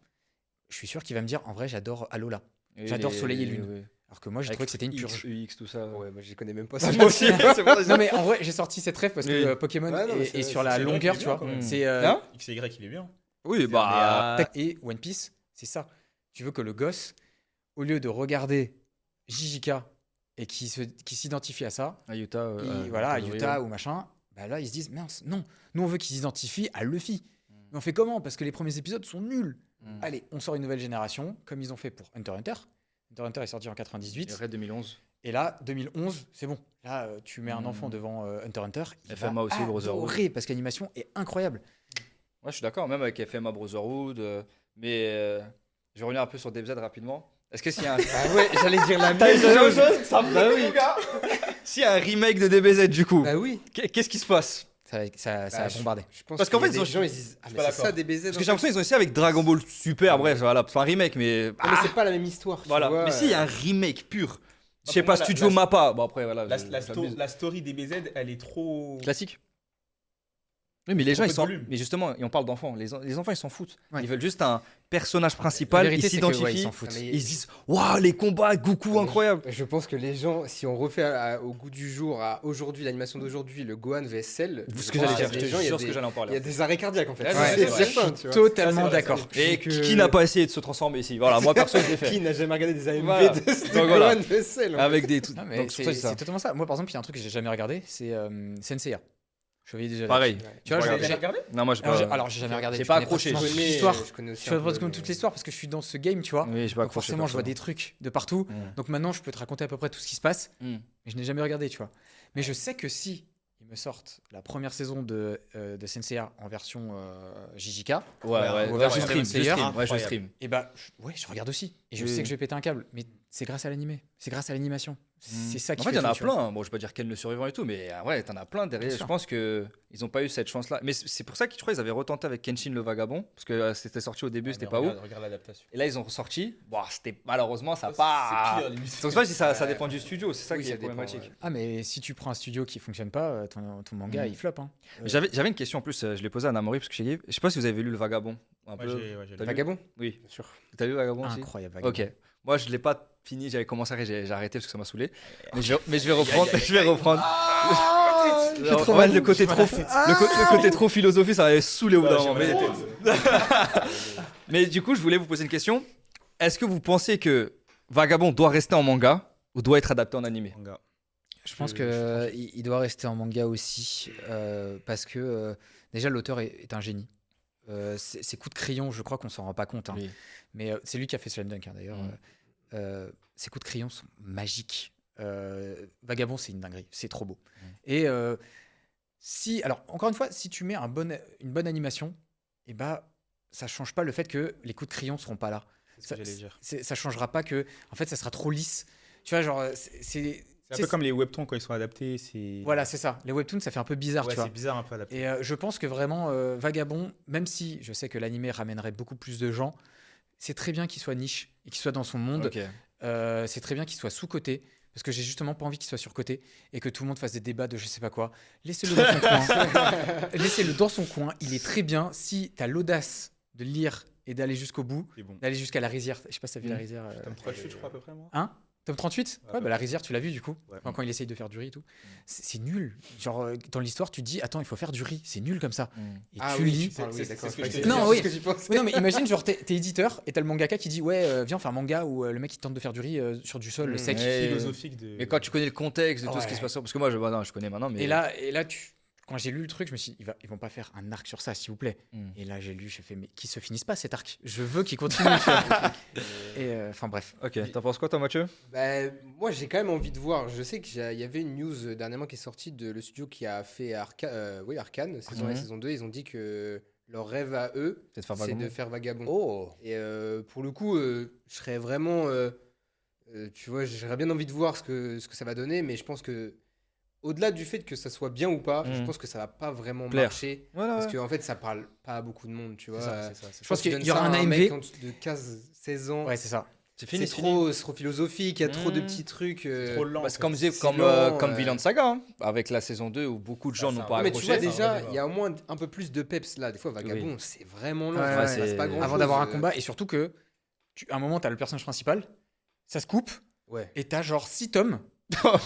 je suis sûr qu'il va me dire, en vrai, j'adore Alola. Oui, J'adore les- Soleil et Lune. oui. Alors que moi, j'ai Avec trouvé que c'était une X, purge. UX, tout ça. Ouais, moi j'y connais même pas ça. Moi aussi, c'est pour ça. Non, mais en vrai, j'ai sorti cette rêve parce que Oui. Pokémon Ouais, non, mais est c'est- sur c'est la vrai longueur, qu'il est tu vois. bien, quand même. C'est Hein XY, il est bien. Oui, bah. Et One Piece, c'est ça. Tu veux que le gosse, au lieu de regarder JJK et qui s'identifie à ça, À Utah. voilà, à Utah ou machin, bah là ils se disent mince, non, nous on veut qu'ils s'identifient à Luffy. Mais on fait comment? Parce que les premiers épisodes sont nuls. Allez, on sort une nouvelle génération, comme ils ont fait pour Hunter x Hunter. Hunter x Hunter est sorti en 98. Red 2011. Et là, 2011, c'est bon. Là, tu mets un enfant devant Hunter x Hunter, il FMA va aussi, Brotherhood. adorer, parce que l'animation est incroyable. Ouais, je suis d'accord, même avec FMA Brotherhood. Mais je vais revenir un peu sur DBZ rapidement. Est-ce que s'il y a un. Ah ouais, j'allais dire la même chose. Bah oui. S'il y a un remake de DBZ, du coup, Bah oui. qu'est-ce qui se passe? Ça Bah, a bombardé. Je pense Parce qu'en qu'il y a fait, ils ont- des gens ils se disent ah suis mais pas c'est ça d'accord. des BZ. Parce que j'ai l'impression qu'ils ont essayé avec Dragon Ball Super, bref, voilà, c'est pas un remake, mais. Non, mais c'est pas la même histoire. tu Voilà, vois, mais s'il y a un remake pur, je sais pour pas, moi, Studio Mappa, bon après voilà. La story des BZ, elle est trop. Classique. Oui, mais les gens, Trop ils de sont. volume. Mais justement, et on parle d'enfants. Les enfants, ils s'en foutent. Ouais. Ils veulent juste un personnage La principal. Ils vérité, c'est que, ouais, s'identifient. ils s'en foutent. Ah, mais- Ils se disent waouh, les combats, Goku, mais incroyable. Je pense que les gens, si on refait au goût du jour, à aujourd'hui, l'animation d'aujourd'hui, le Gohan vs Cell, Ce je que pense j'allais qu'il y dire, a je des te gens, il y a jure ce que des- j'allais en il y parler. a des arrêts cardiaques en fait. Ouais, C'est c'est vrai. certain, tu vois. Totalement Ça, c'est vrai, d'accord. Et que- qui n'a pas essayé de se transformer ici? Voilà, moi perso, je l'ai fait. Qui n'a jamais regardé des AMV Voilà. de Donc Gohan voilà. vs Cell en fait. Avec des trucs. Non, mais Donc c'est c'est ça. c'est totalement ça. Moi, par exemple, il y a un truc que j'ai jamais regardé, c'est Senseiya. Chevalier des Zodiacs. Pareil. Tu vois, Je je regarde. l'ai- regardé? Non, moi, j'ai Alors, pas. j'ai jamais regardé. j'ai je pas connais accroché. pratiquement Je toute connais, l'histoire. je connais aussi Je un fais peu pratiquement le- toute l'histoire parce que je suis dans ce game, tu vois. Oui, j'ai pas Donc accroché. forcément, je vois perso. des trucs de partout. Mm. Donc maintenant, je peux te raconter à peu près tout ce qui se passe. Mm. Mais je n'ai jamais regardé, tu vois. Mais je sais que si ils me sortent la première saison de Senseiya en version JJK, Ouais, ouais, Ou ouais, version je stream, Demon Slayer. Ouais, je Incroyable. stream. et bah, ouais, je regarde aussi. Et je Oui. sais que je vais péter un câble. Mais c'est grâce à l'animé. C'est grâce à l'animation. C'est ça qui En fait, il fait y en a tout, tu vois. plein. Bon, je vais pas dire Ken le survivant et tout, mais ouais, t'en as plein derrière. Bien Je sûr. pense que ils ont pas eu cette chance-là. Mais c'est pour ça qu'ils, je crois, ils avaient retenté avec Kenshin le vagabond, parce que c'était sorti au début, c'était pas ouf. Regarde l'adaptation. Et là, ils ont ressorti. Bon, c'était malheureusement, ça a C'est pas. pire, limite. Donc, je dis ça dépend du studio. C'est ça Oui, qui ça est dépend, problématique. ouais. Ah, mais si tu prends un studio qui fonctionne pas, ton manga, Mm. il floppe. Hein. Mais j'avais une question en plus. Je l'ai posée à Namori parce que j'ai. Je sais pas si vous avez lu le vagabond. Un peu. J'ai T'as lu Vagabond. Oui. Bien sûr. T'as lu le vagabond aussi? Incroyable. Ok. Moi, je l'ai pas fini. J'avais commencé à j'ai arrêté parce que ça m'a saoulé. Mais je vais reprendre. Je vais reprendre. J'ai trop En fait, mal. le côté J'ai mal trop, à la tête. le côté trop philosophie, ça m'avait saoulé au bout d'un moment. j'ai Mais, mais du coup, je voulais vous poser une question. Est-ce que vous pensez que Vagabond doit rester en manga ou doit être adapté en animé? Manga. Je pense Je- que il doit rester en manga aussi parce que déjà l'auteur est un génie. Ses coups de crayon, je crois qu'on s'en rend pas compte, hein. Oui. Mais c'est lui qui a fait Slam Dunk hein, d'ailleurs. Mm. Ses coups de crayon sont magiques. Vagabond, c'est une dinguerie, c'est trop beau. Mm. Et si, alors encore une fois, si tu mets une bonne animation, et bah ça change pas le fait que les coups de crayon seront pas là. C'est ce Ça, que j'allais dire. ça changera pas que, en fait, ça sera trop lisse. Tu vois, genre, C'est un c'est- peu comme les webtoons quand ils sont adaptés. C'est voilà, c'est ça. Les webtoons, ça fait un peu bizarre, Ouais, tu vois. c'est bizarre un peu adapté. Et je pense que vraiment, Vagabond, même si je sais que l'animé ramènerait beaucoup plus de gens, c'est très bien qu'il soit niche et qu'il soit dans son monde. Ok. C'est très bien qu'il soit sous-coté. Parce que j'ai justement pas envie qu'il soit surcoté et que tout le monde fasse des débats de je sais pas quoi. Laissez-le dans son coin. Laissez-le dans son coin. Il est très bien. Si tu as l'audace de le lire et d'aller jusqu'au bout, C'est bon. d'aller jusqu'à la rizière. Je sais pas si t'as vu la rizière. Tome 38, je crois à peu près moi. Hein Tome 38 Ouais, Ouais, bah la rizière, tu l'as vu du coup. Ouais. Quand il essaye de faire du riz et tout. C'est nul. Genre, dans l'histoire, tu te dis, attends, il faut faire du riz. C'est nul comme ça. Et Ah tu oui, lis. tu parles, oui, c'est- d'accord. c'est ce que je je croyais t'ai dit. Non, c'est oui. ce que j'y pensais. Oui, non, mais imagine, genre, t'es éditeur et t'as le mangaka qui dit, ouais, viens, on fait un manga où le mec il tente de faire du riz sur du sol Mm. sec. Ouais. Philosophique de. Mais quand tu connais le contexte de tout ce qui Ouais. se passe, parce que moi, je connais maintenant, mais. Et là quand j'ai lu le truc, je me suis dit, ils vont pas faire un arc sur ça, s'il vous plaît. Mm. Et là, j'ai lu, j'ai fait, mais qu'il se finisse pas cet arc. Je veux qu'il continue. tu vois. Et enfin, bref. Ok, t'en penses quoi, toi, Mathieu? Bah, moi, j'ai quand même envie de voir. Je sais qu'il y avait une news dernièrement qui est sortie de le studio qui a fait Arcane, saison 1 et Mhm. saison 2. Ils ont dit que leur rêve à eux, C'est de faire c'est Vagabond. de faire Vagabond. Oh! Et pour le coup, je serais vraiment. Tu vois, j'aurais bien envie de voir ce que ça va donner, mais je pense que. Au-delà du fait que ça soit bien ou pas, je Mhm. pense que ça va pas vraiment Plaire. marcher. Voilà, Parce ouais. qu'en fait, ça parle pas à beaucoup de monde, tu vois. C'est ça, c'est ça. Je pense que tu qu'il y donnes aura ça un à AMV. mec de 15-16 ans. Ouais, c'est ça. C'est fini, c'est trop philosophique, il y a trop de Mmh. petits trucs. Trop lent. Bah, c'est en comme, fait. comme, lent, comme ouais. Vinland Saga, hein, avec la saison 2 où beaucoup de gens Ah, n'ont ça, pas Ouais, mais tu vois, accroché. c'est un vrai déjà, débat. il y a au moins un peu plus de peps là. Des fois, Vagabond, Oui. c'est vraiment lent. Ouais, tu vois, ouais, il se passe c'est- pas grand-chose. Avant d'avoir un combat, et surtout que, à un moment, t'as le personnage principal, ça se coupe, Ouais, et t'as genre 6 tomes,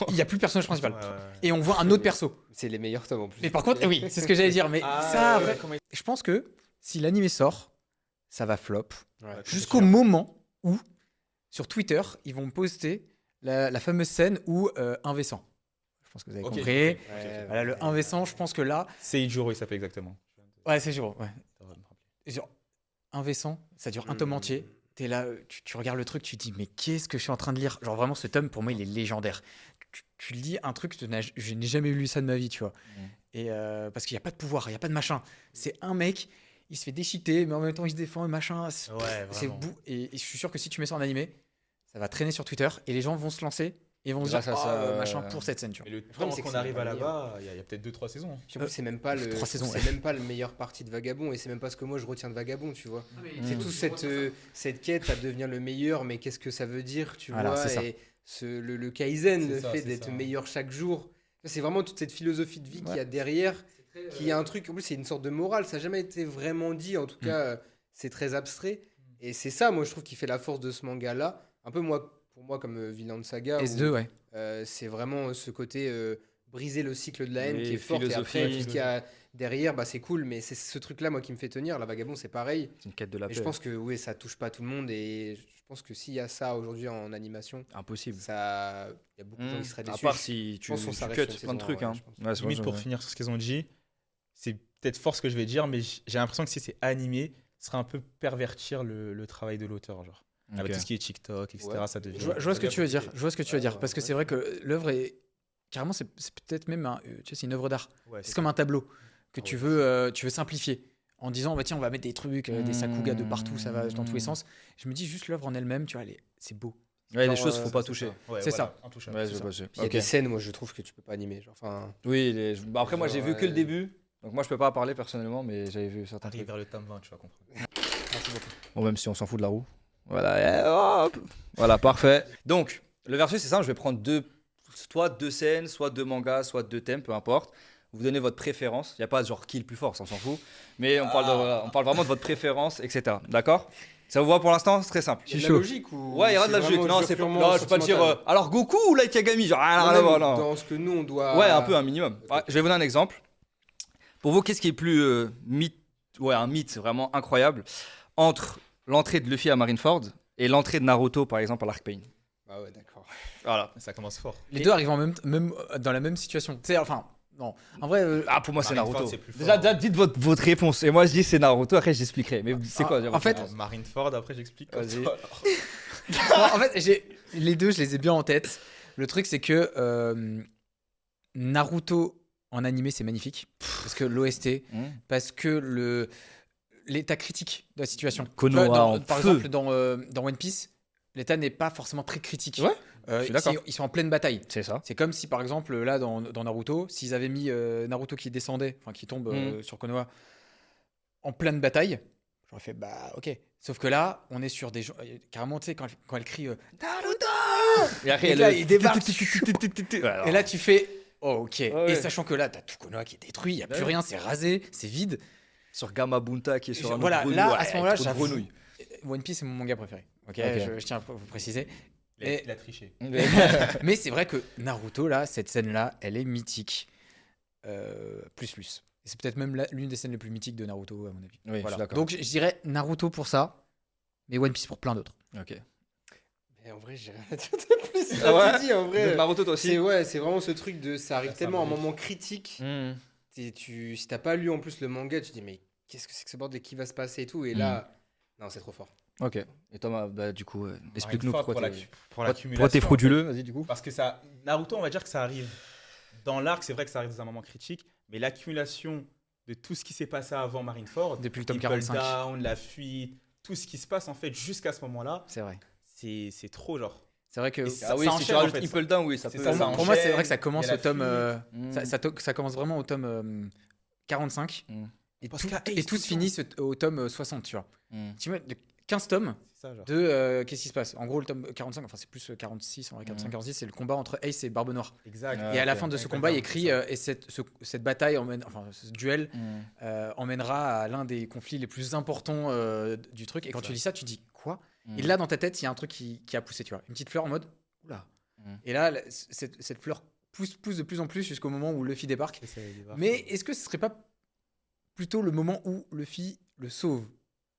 il n'y a plus le personnage principal. Ouais, ouais, ouais. Et on voit un autre perso. c'est les meilleurs tomes en plus. Mais par contre, oui, c'est ce que j'allais dire. Mais Ah, ça, ouais, après, comment il- je pense que si l'animé sort, ça va flop. Ouais. Jusqu'au sûr. moment où, sur Twitter, ils vont poster la fameuse scène où un V100. Je pense que vous avez Ok, compris. ok, Ouais, Voilà, le 1 V100, je pense que là. C'est Ijuro, il s'appelle exactement. Ouais, c'est Juro. Ouais. Ça va me rappeler. Genre, un V100, ça dure un tome entier. T'es là, tu regardes le truc, tu te dis, mais qu'est-ce que je suis en train de lire? Genre, vraiment, ce tome, pour moi, il est légendaire. Tu lis un truc, je n'ai jamais lu ça de ma vie, tu vois. Et parce qu'il n'y a pas de pouvoir, il n'y a pas de machin. C'est un mec, il se fait déchiqueter, mais en même temps, il se défend et machin. C'est Ouais, c'est vraiment. et je suis sûr que si tu mets ça en animé, ça va traîner sur Twitter et les gens vont se lancer et vont se dire, Grâce à ah, ça, machin pour cette scène, tu vois. Mais le problème, temps c'est que qu'on c'est arrive pas à le là-bas, il y a peut-être 2-3 saisons. Puis en plus, c'est même pas le. 3 saisons, C'est ouais. même pas le meilleure partie de Vagabond et c'est même pas ce que moi je retiens de Vagabond, tu vois. C'est Mm. tout cette quête à devenir le meilleur, mais qu'est-ce que ça veut dire, tu Voilà, vois c'est ça. Et le Kaizen, C'est le ça, fait c'est d'être ça. meilleur chaque jour. C'est vraiment toute cette philosophie de vie qu'il y a derrière, qui a un truc, en plus c'est une sorte de morale, ça n'a jamais été vraiment dit, en tout cas c'est très abstrait. Et c'est ça, moi je trouve, qui fait la force de ce manga-là. Un peu pour moi comme Vinland Saga, où, S2, ouais. c'est vraiment ce côté briser le cycle de la haine Oui, qui est fort. Et après, philosophie. tout ce qu'il y a derrière, bah, c'est cool, mais c'est ce truc-là, moi, qui me fait tenir. La Vagabond, c'est pareil. C'est une quête de la Et paix. je pense que oui, ça touche pas tout le monde. Et je pense que s'il y a ça aujourd'hui en animation, Impossible. ça, il y a beaucoup de gens qui seraient À déçus. part si tu, pense qu'on tu s'arrête cuts sur une plein de saison, trucs. ouais, Hein. je pense. Ouais, c'est Limite, vrai, pour ouais. finir sur ce qu'ils ont dit, c'est peut-être fort ce que je vais dire, mais j'ai l'impression que si c'est animé, ce serait un peu pervertir le travail de l'auteur. Genre. Avec Ok. tout ce qui est TikTok, etc., Ouais. ça devient. Je vois ce que tu veux dire. Je vois ce que tu veux dire. Ouais, Parce que ouais. c'est vrai que l'œuvre est. Carrément, c'est peut-être même tu sais, c'est une œuvre d'art. Ouais, C'est comme un tableau que Ah tu ouais, veux simplifier en disant bah tiens on va mettre des trucs, des sakuga de partout, ça va dans tous les sens. Je me dis juste l'œuvre en elle-même, tu vois, c'est beau. Ouais, Genre, des choses qu'il faut c'est pas toucher. Ouais, C'est voilà, intouchable. Ouais, c'est je ça. vois, je- Puis il y a ok. des scènes, moi, je trouve que tu peux pas animer. Genre, enfin, Oui, bah, après, moi, j'ai Genre, vu que le début. Donc, moi, je peux pas parler personnellement, mais j'avais vu certains Arrive trucs. vers le tome 20, tu vas comprendre. merci beaucoup. Bon, même si on s'en fout de la roue. Voilà, et hop. Voilà, parfait. Donc, le versus, c'est simple. Je vais prendre soit deux scènes, soit deux mangas, soit deux thèmes, peu importe. Vous donnez votre préférence. Il n'y a pas genre qui est le plus fort, ça on s'en fout. Mais on parle vraiment de votre préférence, etc. D'accord? Ça vous va pour l'instant? C'est très simple. Il y a de chaud. la logique ou Ouais, il y aura de la c'est logique. vraiment Non, juste c'est pas. purement Non, je vais pas dire. sentimental Alors Goku ou Light Yagami? Genre, rien à Non, voir, même non. dans ce que nous on doit. Ouais, un peu, un minimum. Ouais, je vais vous donner un exemple. Pour vous, qu'est-ce qui est plus mythe? Ouais, un mythe vraiment incroyable entre l'entrée de Luffy à Marineford et l'entrée de Naruto, par exemple, à l'Arc Pain. Ah ouais, d'accord. Voilà. Ça commence fort. Les deux arrivent même dans la même situation. Tu sais, enfin, non. En vrai, Ah, pour moi, c'est Marineford, Naruto. c'est plus fort. Déjà, dites votre réponse. Et moi, je dis c'est Naruto. Après, j'expliquerai. Mais c'est quoi en fait, Marineford, après j'explique. comme Vas-y. ça. en fait, les deux, je les ai bien en tête. Le truc, c'est que Naruto en animé, c'est magnifique. Parce que l'OST, parce que l'état critique de la situation. Konoha Tu vois, en par feu. exemple, dans One Piece, l'état n'est pas forcément très critique. Ouais, je suis d'accord. Ils sont en pleine bataille. C'est ça. C'est comme si, par exemple, là, dans Naruto, s'ils avaient mis Naruto qui descendait, enfin qui tombe sur Konoha, en pleine bataille, j'aurais fait, bah, ok. Sauf que là, on est sur des gens. Carrément, tu sais, quand elle crie Naruto Et après, Et là, il débarque. Voilà. Et là, tu fais, oh, ok. ouais. Et sachant que là, t'as tout Konoha qui est détruit, il n'y a plus Ouais. rien, c'est rasé, c'est vide. Sur Gamma Bunta qui est sur un autre Voilà, grenouille. là, Ouais, à ce moment-là, trop de j'avoue. grenouilles. One Piece, c'est mon manga préféré. Ok, Ok. je tiens à vous préciser. Il a triché. Mais c'est vrai que Naruto, là, cette scène-là, elle est mythique. Plus. Et c'est peut-être même l'une des scènes les plus mythiques de Naruto, à mon avis. Oui, je suis d'accord. Donc, je dirais Naruto pour ça, mais One Piece pour plein d'autres. Ok. Mais en vrai, j'ai rien à dire de plus. Ah ouais T'as tout dit, en vrai. Naruto, toi aussi. C'est vraiment ce truc de. Ça arrive Ça tellement à un symbolique. moment critique. Hmm. Si t'as pas lu en plus le manga, tu te dis, mais qu'est-ce que c'est que ce bordel qui va se passer et tout. Et là, non, c'est trop fort. Ok. Et Thomas, bah, du coup, explique-nous Marineford, pourquoi pour t'es l'accumulation. pourquoi t'es frauduleux. Vas-y, du coup. Parce que ça, Naruto, on va dire que ça arrive dans l'arc, c'est vrai que ça arrive dans un moment critique, mais l'accumulation de tout ce qui s'est passé avant Marineford, Depuis le tome Impel 45. Down, la fuite, tout ce qui se passe en fait jusqu'à ce moment-là, C'est vrai. c'est trop genre. C'est vrai que. Et ça- Ah oui, ça si tu enchaîne, en rajoutes fait. Impel Down, oui, ça C'est peut. ça, Pour moi, c'est enchaîne, vrai que ça il commence y a au la tome. fuite. Ça commence vraiment au tome 45. Mm. Et Parce tout, qu'il y a et Ace tout tout se le finit au tome 60, tu vois. Hmm. Tu vois, de 15 tomes C'est ça, genre. de qu'est-ce qui se passe. En gros, le tome 45, enfin c'est plus 46, en vrai 45-46, c'est le combat entre Ace et Barbe Noire. Exact. Ah, Et à la ok. fin de ce Ouais, combat, il d'accord, écrit c'est ça. et cette bataille, enfin ce duel, emmènera à l'un des conflits les plus importants du truc. Et quand Ça. tu lis ça, tu dis quoi? Mm. Et là, dans ta tête, il y a un truc qui a poussé, tu vois. Une petite fleur en mode, oula. Mm. Et là, cette fleur pousse de plus en plus jusqu'au moment où Luffy débarque. C'est ça, il est Mais est-ce que ce serait pas plutôt le moment où Luffy le sauve?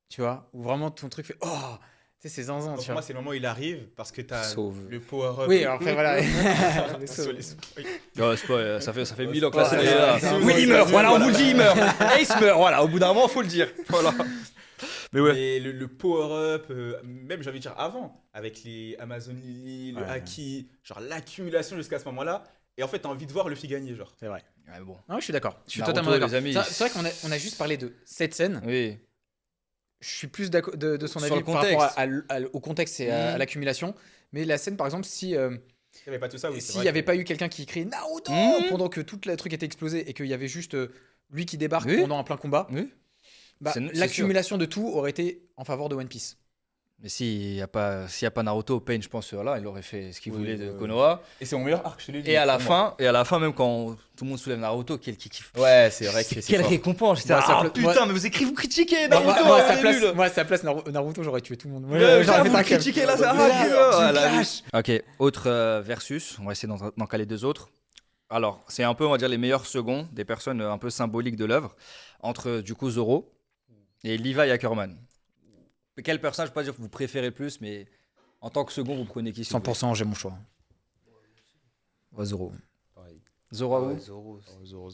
Tu vois? Où vraiment ton truc fait, oh, tu sais, c'est zinzin, tu Pour vois. moi, c'est le moment où il arrive parce que t'as Sauve. le power-up. Oui, alors après, voilà. Le Sur sauve. les spoils. Ouais, c'est pas, ça fait 1000 ans que Ouais, la série c'est est là. ça. Oui, il meurt, voilà, on vous le dit, il meurt. Ace meurt, voilà, au bout d'un moment, faut le dire. Voilà. Mais ouais. Mais le power-up, même j'ai envie de dire avant, avec les Amazon Lily, le Ouais. Haki, genre l'accumulation jusqu'à ce moment-là. Et en fait, t'as envie de voir Luffy gagner, genre. C'est vrai. Ouais, bon. Non, je suis d'accord. Je suis Naruto, totalement d'accord. les amis. C'est vrai qu'on a juste parlé de cette scène. Oui. Je suis plus d'accord de son Sur avis le par rapport contexte. au contexte et à Mhm. l'accumulation. Mais la scène, par exemple, si Il n'y avait pas tout ça, oui. c'est s'il vrai n'y avait que- pas eu quelqu'un qui criait Naruto Mhm. pendant que tout le truc était explosé et qu'il y avait juste lui qui débarque Oui. pendant un plein combat, Oui. bah, C'est l'accumulation de tout aurait été en faveur de One Piece. Mais s'il n'y a pas Naruto, Pain, je pense, là, il aurait fait ce qu'il Oui, voulait de ouais, Konoha. Et c'est mon meilleur arc, je te l'ai dit. Et à la pour moi. fin, même quand tout le monde soulève Naruto, quel kiffe. Ouais, c'est vrai que c'est Quelle fort. récompense. J'étais Moi, là, ça ah peut- putain, moi- mais vous écrivez, vous critiquez Non, Naruto. moi, à elle sa est place, nulle. moi, à sa place, Naruto, j'aurais tué tout le monde. Moi, Ouais, j'aurais vous fait un câble. critiquez là, ça Voilà, ah, du la clash. Ok, autre versus, on va essayer d'en caler deux autres. Alors, c'est un peu, on va dire, les meilleurs seconds des personnes un peu symboliques de l'œuvre, entre du coup Zoro et Levi Ackerman. Quel personnage, je ne vais pas dire que vous préférez le plus, mais en tant que second, vous prenez qui s'il vous plaît 100%, j'ai mon choix. Ouais, Zoro. Pareil. Zoro à Ouais, vous Zoro. Zoro.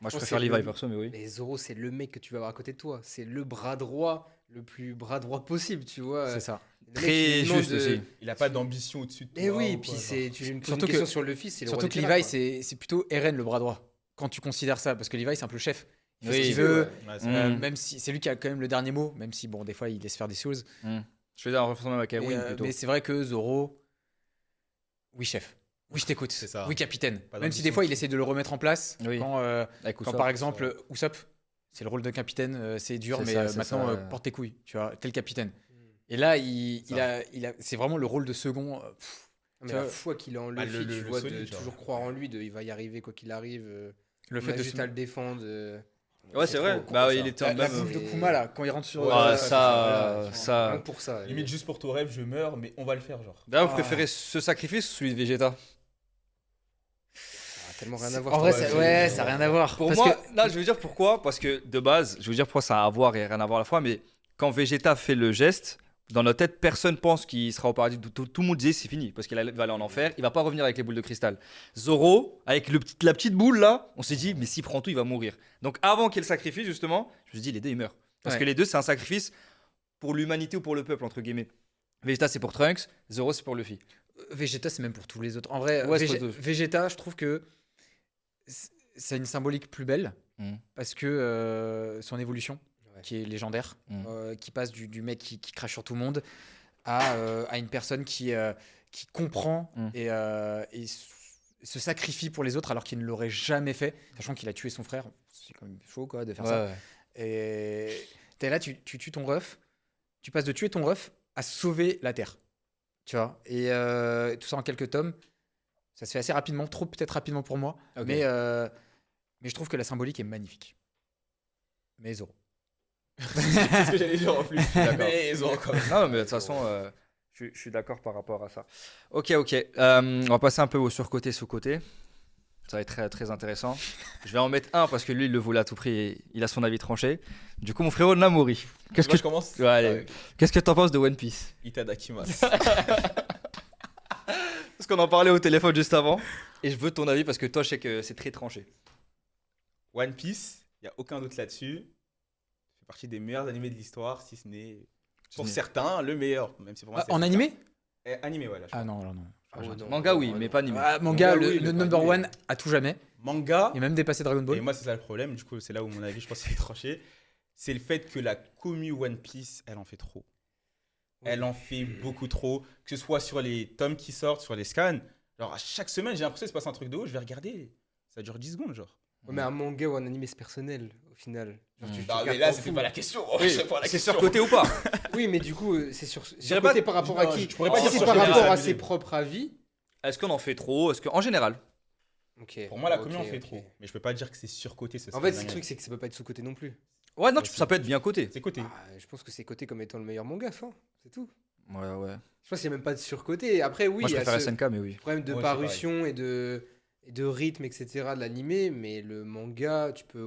Moi, je Oh, préfère c'est Levi le- perso, mais oui. Mais Zoro, c'est le mec que tu vas avoir à côté de toi. C'est le bras droit, le plus bras droit possible, tu vois. C'est ça. Le mec, tu Très lui demandes juste aussi. Il a pas d'ambition au-dessus de toi. Mais oui, ou puis quoi, c'est, genre. tu me poses Surtout une question que- sur Luffy, c'est le Surtout roi que des Levi, pirates, quoi. c'est plutôt Eren le bras droit. Quand tu considères ça, parce que Levi, c'est un peu le chef. Il fait Oui. ce qu'il veut. Ouais, c'est Mm. vrai. Même si c'est lui qui a quand même le dernier mot, même si bon, des fois il laisse faire des choses. Je faisais un référence même avec Et, Erwin plutôt. mais c'est vrai que Zoro, oui chef, oui je t'écoute, C'est ça. oui capitaine. Pas Même si d'ambition. des fois il essaie de le remettre en place. Oui. Quand, Avec quand Usopp. par exemple Usopp, c'est le rôle de capitaine, c'est dur, C'est mais ça, c'est maintenant ça. porte tes couilles, tu vois, t'es le capitaine. Et là Ça. c'est vraiment le rôle de second. Mais tu la vois, foi qu'il a en bah, Luffy, le tu vois, de solide, genre. toujours croire en lui, il va y arriver quoi qu'il arrive. le On fait a de juste se- à le défendre. Ouais, c'est vrai. trop Bah, con, il ça. était la, en la même. bouffe de Et- Kuma là, quand il rentre sur. Ouais, Ah, voilà, ça. Rien que pour ça. Limite juste pour ton rêve, je meurs, mais on va le faire, genre. D'ailleurs, vous Ah. préférez ce sacrifice ou celui de Vegeta Tellement rien à voir. En vrai, je trouve. ça n'a rien à voir. Pour Parce moi, que- là, je vais dire pourquoi. Parce que de base, je vais vous dire pourquoi ça a à voir et rien à voir à la fois. Mais quand Vegeta fait le geste, dans notre tête, personne pense qu'il sera au paradis. Tout le monde dit c'est fini parce qu'il va aller en enfer. Il va pas revenir avec les boules de cristal. Zoro, avec la petite boule là, on s'est dit, mais s'il prend tout, il va mourir. Donc avant qu'il le sacrifie, justement, je me suis dit, les deux, ils meurent. Parce Ouais. que les deux, c'est un sacrifice pour l'humanité ou pour le peuple, entre guillemets. Vegeta, c'est pour Trunks. Zoro, c'est pour Luffy. Vegeta, c'est même pour tous les autres. En vrai, Ouais, c'est pour tous. Vegeta, je trouve que c'est une symbolique plus belle Mhm. parce que son évolution, Ouais. qui est légendaire, Mhm. qui passe du mec qui crache sur tout le monde à une personne qui comprend Mhm. et se sacrifie pour les autres alors qu'il ne l'aurait jamais fait, sachant qu'il a tué son frère. C'est quand même chaud quoi, de faire ça. Et t'es là, tu tues ton ref, tu passes de tuer ton ref à sauver la Terre. Tu vois, et tout ça en quelques tomes. Ça se fait assez rapidement, trop peut-être rapidement pour moi, Ok. mais je trouve que la symbolique est magnifique. Mais Zoro. C'est ce que j'allais dire en plus. D'accord. Mais Zoro, quand même. Non, mais de toute façon, je suis d'accord par rapport à ça. Ok. On va passer un peu au surcoté, sous-côté. Ça va être très, très intéressant. Je vais en mettre un parce que lui, il le voulait à tout prix et il a son avis tranché. Du coup, mon frérot Namori. Qu'est-ce Moi, que je commence. Ouais, allez. Qu'est-ce que t'en penses de One Piece? Itadakimasu. Parce qu'on en parlait au téléphone juste avant. Et je veux ton avis parce que toi, je sais que c'est très tranché. One Piece, il n'y a aucun doute là-dessus. Ça fait partie des meilleurs animés de l'histoire, si ce n'est pour certains le meilleur. Même si pour moi, c'est En certain. animé Animé, voilà. Ah non, non. Ah ouais, non. Manga, oui, mais pas animé. Ah, manga, Manga, oui, le mais pas number animé. one à tout jamais. Manga, Il a même dépassé Dragon Ball. et moi, c'est ça le problème. Du coup, c'est là où mon avis, je pense, qu'il est tranché. C'est le fait que la commu One Piece, elle en fait trop. Elle en fait beaucoup trop. Que ce soit sur les tomes qui sortent, sur les scans. Genre, à chaque semaine, j'ai l'impression qu'il se passe un truc de haut. Je vais regarder. Ça dure 10 secondes, genre. Ouais, mais un manga ou un anime, c'est personnel, au final. Genre, tu Non, mais regardes, là, t'en c'était fous. pas la question. Oui, C'est pas la c'est question. surcoté ou pas? Oui, mais du coup, c'est dirais surcoté pas- par rapport à non, qui? je pourrais pas Si dire c'est sur par général, rapport à abusé. ses propres avis. Est-ce qu'on en fait trop? En général. Ok. Pour moi, la Ok, commune en fait ok. trop. Mais je peux pas dire que c'est surcoté. En fait, le truc, c'est que ça peut pas être sous-coté non plus. Ouais, non, Aussi. ça peut être bien coté. c'est coté. Ah, je pense que c'est coté comme étant le meilleur manga, fin. C'est tout. Ouais, ouais. Je pense qu'il n'y a même pas de surcoté. Après, oui, Moi, je il y a préfère ce SNK, mais oui. problème de Ouais, c'est parution et de rythme, etc. de l'animé, mais le manga, tu peux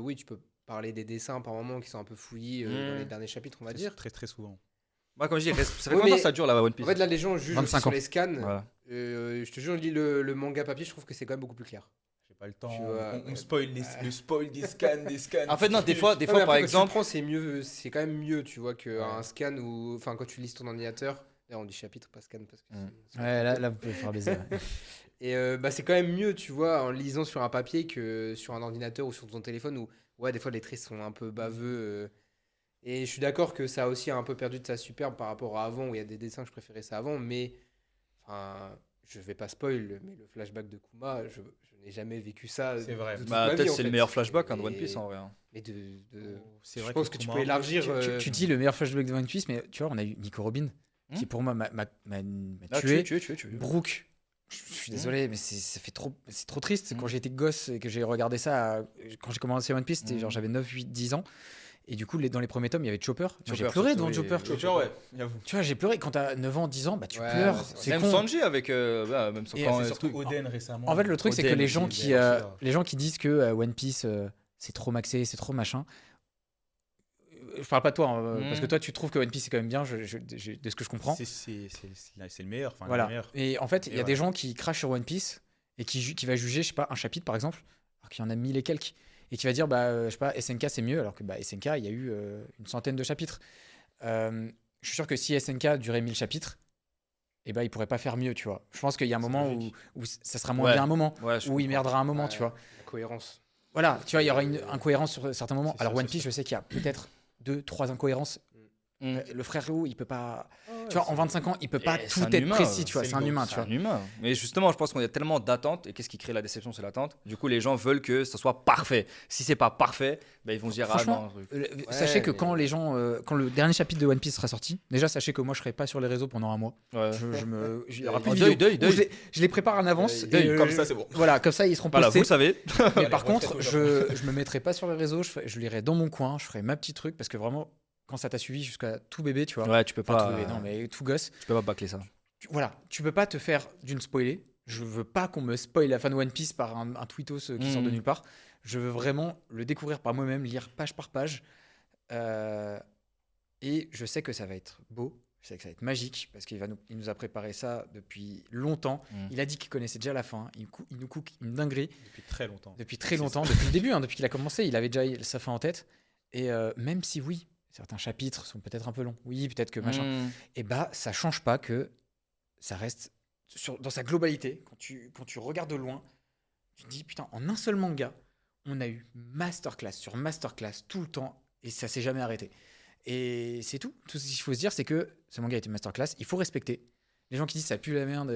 parler des dessins par moments qui sont un peu fouillis dans les derniers chapitres, on va dire. Très très souvent. Moi, comme je dis, ça fait Oui, combien de temps mais- ça dure la One En Piece? fait, là, les gens jugent 25 aussi sur ans. les scans. Voilà. Je te jure, je lis le manga papier, je trouve que c'est quand même beaucoup plus clair. J'ai pas le temps. Tu vois, On ouais. spoil le spoil des scans, des scans. En fait, non, des fois, Non, mais par après, quand tu exemple. le prends, c'est mieux, c'est quand même mieux, tu vois, qu'un Ouais. scan ou. Enfin, quand tu lis sur ton ordinateur. D'ailleurs, on dit chapitre, pas scan, parce que. c'est- Ouais, là, vous pouvez faire baiser. Ouais. Et bah, c'est quand même mieux, tu vois, en lisant sur un papier que sur un ordinateur ou sur ton téléphone où, ouais, des fois, les traits sont un peu baveux. Et je suis d'accord que ça a aussi un peu perdu de sa superbe par rapport à avant, où il y a des dessins que je préférais ça avant, mais. Enfin, je vais pas spoil, mais le flashback de Kuma, je n'ai jamais vécu ça. C'est vrai. de toute Bah, ma vie, peut-être en c'est le fait. meilleur flashback de One Et- Piece en vrai. Hein. Mais C'est je vrai pense que tu Kuma- peux élargir. Tu dis le meilleur flashback de One Piece, mais tu vois, on a eu Nico Robin, qui pour moi m'a Ah, tué. tué. Brooke, je suis désolé, mais c'est trop triste. Quand j'étais gosse et que j'ai regardé ça, quand j'ai commencé One Piece, c'était genre j'avais 9, 8, 10 ans. Et du coup, dans les premiers tomes, il y avait Chopper. Moi, j'ai Chopper, pleuré devant oui, Chopper. oui. Chopper, ouais, j'avoue. Tu vois, j'ai pleuré. Quand t'as 9 ans, 10 ans, bah tu Ouais, pleures. ouais, c'est C'est Même con. Sanji avec. Même Et quand, C'est surtout truc. Oden récemment. En fait, le truc, c'est que Oden, les gens aussi, qui, Oden, les gens qui disent que One Piece, c'est trop maxé, c'est trop machin. Je parle pas de toi, hein, parce que toi, tu trouves que One Piece, c'est quand même bien, de ce que je comprends. C'est le meilleur. Enfin, Voilà. le meilleur. Et en fait, il y a Et des voilà. gens qui crachent sur One Piece et qui va juger, je sais pas, un chapitre par exemple, alors qu'il y en a 1000 et quelques, et qui va dire, bah, je sais pas, SNK c'est mieux, alors que bah, SNK, il y a eu une centaine de chapitres. Je suis sûr que si SNK durait 1000 chapitres, eh ben, il pourrait pas faire mieux, tu vois. Je pense qu'il y a un moment logique. où ça sera moins Ouais. bien un moment, Ouais, je où il comprends. merdera un moment, Ouais, tu vois. La cohérence. Voilà, tu vois, il y aura une incohérence sur certains moments. C'est Alors sûr, One c'est Piece, sûr. je sais qu'il y a peut-être 2, 3 incohérences. Mm. Le frère Léo, il peut pas. Tu vois, en 25 ans, il peut pas Et tout c'est un être humain, précis, tu vois. c'est C'est un le humain, goat, tu vois. Un humain. Mais justement, je pense qu'on a tellement d'attentes. Et qu'est-ce qui crée la déception? C'est l'attente. Du coup, les gens veulent que ça soit parfait. Si c'est pas parfait, ben, ils vont se dire, ah Franchement, non. un truc. Sachez que mais- quand les gens, quand le dernier chapitre de One Piece sera sorti, déjà sachez que moi je serai pas sur les réseaux pendant un mois. Ouais. Il y aura plus Oh, de deuil, vidéos. deuil, Où je les prépare en avance. Deuil, et, Comme ça, c'est bon. Voilà, comme ça ils seront Voilà, vous postés. le savez. Mais Allez, par retraite contre, aujourd'hui. je me mettrai pas sur les réseaux. Je lirai dans mon coin. Je ferai ma petite truc parce que vraiment, quand ça t'a suivi jusqu'à tout bébé, tu vois. Ouais, tu peux Enfin, pas. tout bébé, non, mais tout gosse. Tu peux pas bâcler ça. Voilà, tu peux pas te faire d'une spoiler. Je veux pas qu'on me spoil la fin de One Piece par un tweetos qui sort de nulle part. Je veux vraiment le découvrir par moi-même, lire page par page. Et je sais que ça va être beau, je sais que ça va être magique, parce il nous a préparé ça depuis longtemps. Il a dit qu'il connaissait déjà la fin. Il nous cook une dinguerie Depuis très longtemps. depuis très C'est longtemps, depuis le début, hein, depuis qu'il a commencé. Il avait déjà sa fin en tête. Et même si oui, certains chapitres sont peut-être un peu longs, oui, peut-être que machin, et bah ça change pas que ça reste dans sa globalité. Quand tu regardes de loin, tu te dis putain, en un seul manga, on a eu masterclass sur masterclass tout le temps et ça s'est jamais arrêté. Et c'est tout. Tout ce qu'il faut se dire, c'est que ce manga a été masterclass. Il faut respecter. Les gens qui disent ça pue la merde,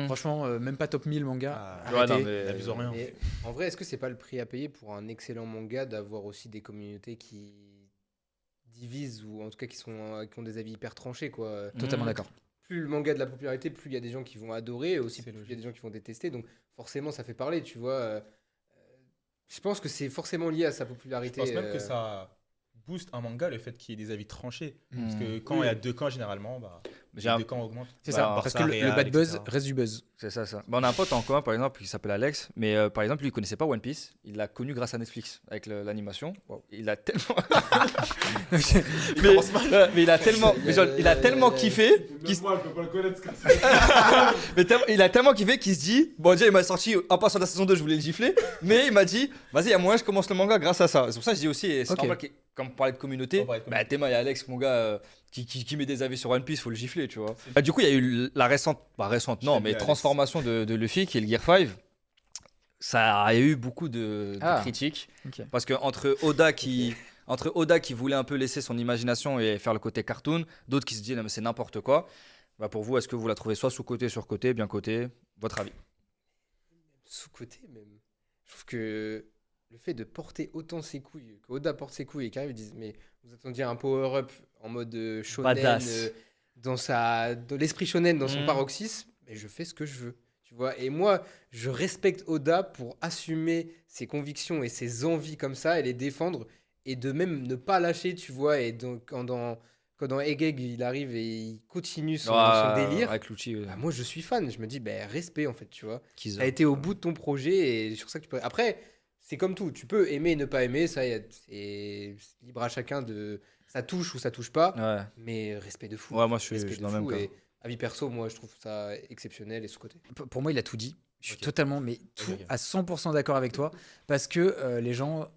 franchement, même pas top 1000 manga. Ah, Ouais, arrêtez. non, mais- N'abuse rien. Mais en vrai, est-ce que c'est pas le prix à payer pour un excellent manga d'avoir aussi des communautés qui divisent ou en tout cas qui ont des avis hyper tranchés, quoi. Totalement d'accord. Plus le manga a de la popularité, plus il y a des gens qui vont adorer, et aussi C'est plus il y a logique. des gens qui vont détester. Donc forcément, ça fait parler, tu vois. Je pense que c'est forcément lié à sa Je popularité. pense même que ça booste un manga le fait qu'il y ait des avis tranchés. Parce que quand Oui. il y a deux camps, généralement, bah, J'ai les un- deux camps augmentent. C'est Bah, ça, alors, parce ça, que le réel, bad buzz etc. reste du buzz. C'est ça, ça. Bah, on a un pote en commun, par exemple, qui s'appelle Alex. Mais par exemple, lui, il connaissait pas One Piece. Il l'a connu grâce à Netflix, avec l'animation. Il a tellement. mais il a tellement, mais genre, il a tellement kiffé. Moi, je peux pas le connaître, ce cas. Il a tellement kiffé qu'il se dit. Bon, déjà, il m'a sorti. En passant de la saison 2, je voulais le gifler. Mais il m'a dit, vas-y, il y a moyen, je commence le manga grâce à ça. C'est pour ça que je dis aussi, et c'est Ok. normal, comme on parlait de communauté, On parlait de bah, communauté. Théma, il y a Alex, mon gars, qui met des avis sur One Piece, faut le gifler, tu vois. Bah, du coup, il y a eu la récente, non, J'aime mais bien Alex. transformation de Luffy, qui est le Gear 5. Ça a eu beaucoup de Ah. critiques. Ok. Parce que entre Oda qui voulait un peu laisser son imagination et faire le côté cartoon, d'autres qui se disent non, mais c'est n'importe quoi. Bah pour vous, est-ce que vous la trouvez soit sous-côté, sur-côté, bien côté? Votre avis? Sous-côté même. Je trouve que le fait de porter autant ses couilles, que Oda porte ses couilles et qu'arrive, ils disent mais vous attendiez un power-up en mode shonen, Badass. dans l'esprit shonen, dans son paroxysme, mais je fais ce que je veux. Tu vois, et moi, je respecte Oda pour assumer ses convictions et ses envies comme ça et les défendre et de même ne pas lâcher, tu vois. Et donc, quand dans Egeg, il arrive et il continue son délire, Avec Lucci. bah, moi, je suis fan. Je me dis, bah, respect, en fait, tu vois. Kiza. Tu as été au bout de ton projet et sur ça que tu peux. Après, c'est comme tout. Tu peux aimer et ne pas aimer. Ça, c'est libre à chacun de. Ça touche ou ça touche pas. Ouais. Mais respect de fou. Ouais, moi, je Respect suis de dans le même fou. cas. Et avis perso, moi, je trouve ça exceptionnel et ce côté. Pour moi, il a tout dit. Je suis Ok. totalement, mais tout Ok. à 100% d'accord avec toi. Parce que les gens,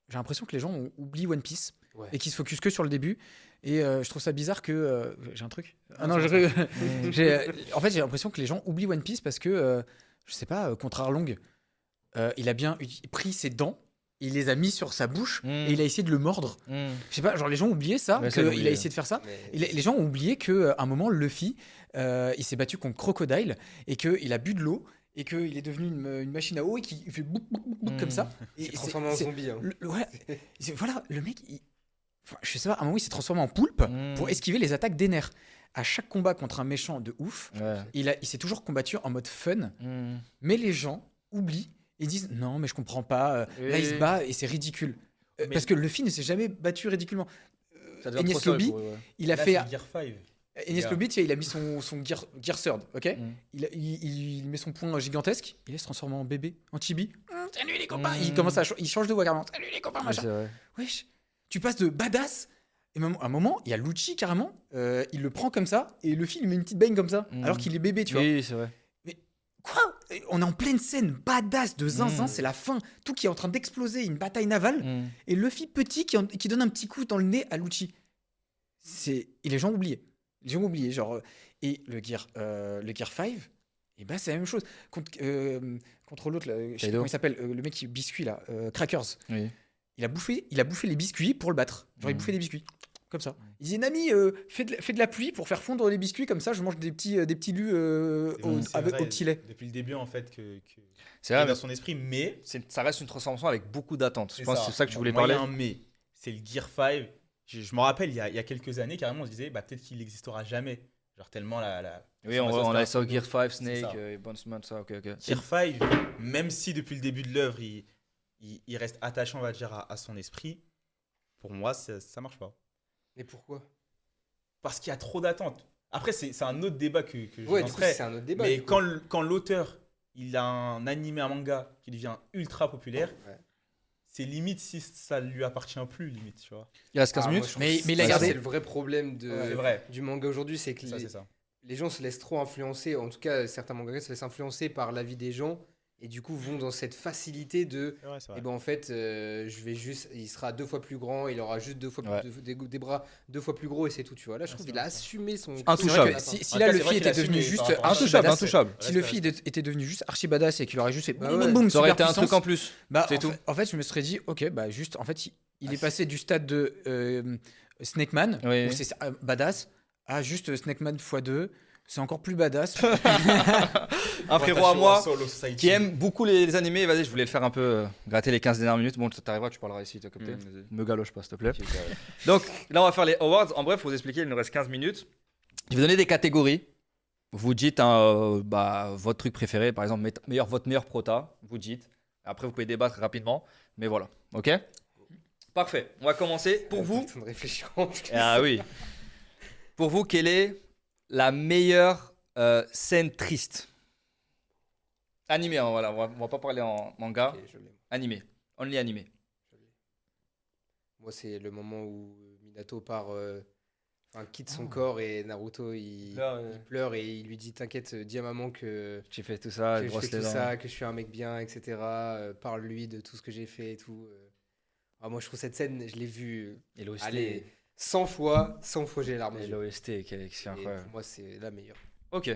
j'ai l'impression que les gens ont oublié One Piece Ouais. et qu'ils se focusent que sur le début. Et je trouve ça bizarre que. J'ai un truc. Ah non, ça en fait, j'ai l'impression que les gens oublient One Piece parce que, je sais pas, contre Arlong, il a bien pris ses dents, il les a mis sur sa bouche et il a essayé de le mordre. Je sais pas, genre les gens ont oublié ça, Ouais, ça, j'ai qu'il oublié. a essayé de faire ça. Mais- Et les gens ont oublié qu'à un moment, Luffy, il s'est battu contre Crocodile et qu'il a bu de l'eau et qu'il est devenu une machine à eau et qu'il fait bouc, bouc, bouc, bouc comme ça. Et Il s'est transformé en zombie. Hein. Ouais, voilà, le mec, enfin, je sais pas, à un moment, il s'est transformé en poulpe pour esquiver les attaques des nerfs. À chaque combat contre un méchant de ouf, Ouais. il s'est toujours combattu en mode fun, mais les gens oublient et disent non, mais je comprends pas, là il se bat et c'est ridicule. Mais- Parce que Luffy ne s'est jamais battu ridiculement. Ça devient Enies trop sérieux Lobby, pour eux, ouais. il a Là, fait. c'est Gear 5. Enies Yeah. Lobby, tu sais, il a mis son Gear Third, ok Mm. il met son poing gigantesque, il se transforme en bébé, en chibi. Salut les copains, Mm. il commence il change de voix carrément. Salut les copains, Ouais, machin. c'est vrai. Wesh, tu passes de badass. Et même, à un moment, il y a Lucci carrément, il le prend comme ça, et Luffy il met une petite baigne comme ça, Mm. alors qu'il est bébé, tu vois. Oui, c'est vrai. Quoi? On est en pleine scène badass de zinzin, Mm. c'est la fin, tout qui est en train d'exploser, une bataille navale, et Luffy petit qui donne un petit coup dans le nez à Lucci. Et les gens ont oublié. Les gens ont oublié, genre. Et le Gear 5, et ben c'est la même chose. Contre l'autre, là, je sais pas Kaido. comment il s'appelle, le mec qui biscuit là, Crackers. Oui. Il a bouffé les biscuits pour le battre. Genre, il Mm. bouffait des biscuits. Comme ça. Il disait, Nami, fais de la pluie pour faire fondre les biscuits, comme ça, je mange des petits lus C'est avec, vrai, au petit lait. Depuis le début, en fait, que C'est il est vrai, dans mais son esprit, mais. ça reste une transformation avec beaucoup d'attentes. Je pense que c'est ça que tu voulais Moi, il y parler. a un mais. C'est le Gear 5. Je me rappelle, il y a quelques années, carrément, on se disait, bah, peut-être qu'il n'existera jamais. Genre, tellement la Oui, on transformation, a c'était ça un au peu- Gear 5, c'est Snake, ça. et Bondsman, ça, ok. Gear 5, même si depuis le début de l'œuvre, il reste attachant, on va dire, à son esprit, pour moi, ça marche pas. Mais pourquoi? Parce qu'il y a trop d'attentes. Après, c'est un autre débat que je Ouais, du coup, lancerai. c'est un autre débat. Mais du coup. quand l'auteur, il a un animé, un manga qui devient ultra populaire, Ouais. c'est limite si ça lui appartient plus, limite, tu vois. Il reste 15 Ah, moi, minutes. je trouve Mais que il a ça, gardé- c'est le vrai problème C'est vrai. du manga aujourd'hui, c'est que Ça, c'est ça. les gens se laissent trop influencer, en tout cas certains mangakas se laissent influencer par l'avis des gens et du coup vont dans cette facilité de C'est vrai, c'est vrai. et ben en fait je vais juste il sera 2 fois plus grand, il aura juste 2 fois Ouais. des bras 2 fois plus gros et c'est tout, tu vois. Là je Ouais, trouve c'est qu'il a vrai, ça. assumé son Intouchable. C'est vrai que si En là tout cas, c'est Luffy vrai qu'il était assume devenu les- juste par rapport à archi Intouchable, badass, intouchable. si Luffy était devenu juste archi badass et qu'il aurait juste fait Bah boum ouais. boum boum, Ça aurait super été un truc puissance, en plus. bah, c'est tout. En fait, je me serais dit, ok, bah juste, en fait, il est Ah, passé du stade de Snake Man, Oui. où c'est badass, à juste Snake Man x2, c'est encore plus badass. Un frérot à moi Solo Society. qui aime beaucoup les animés. Vas-y, je voulais le faire un peu gratter les 15 dernières minutes. Bon, t'arriveras, tu parleras ici, t'as capté. Me galoche pas, s'il te plaît. Donc là, on va faire les awards. En bref, pour vous expliquer, il nous reste 15 minutes. Je vais donner des catégories. Vous dites votre truc préféré, par exemple, votre meilleur prota. Vous dites. Après, vous pouvez débattre rapidement. Mais voilà. Ok. Parfait. On va commencer. Pour vous. En train de réfléchir en plus. Ah oui. Pour vous, quelle est la meilleure scène triste? Animé, hein, voilà. On va pas parler en manga. Ok, je l'ai. Animé. Only animé. Moi c'est le moment où Minato part quitte son corps et Naruto il pleure et il lui dit t'inquiète dis à maman que J'ai fait tout ça, que je brosse fais les tout dents. ça, que je suis un mec bien, etc. Parle-lui de tout ce que j'ai fait et tout. Ah, moi, je trouve cette scène, je l'ai vue Et l'OST. allez, 100 fois j'ai les larmes aux Et yeux. l'OST qui est Et incroyable. pour moi, c'est la meilleure. Ok.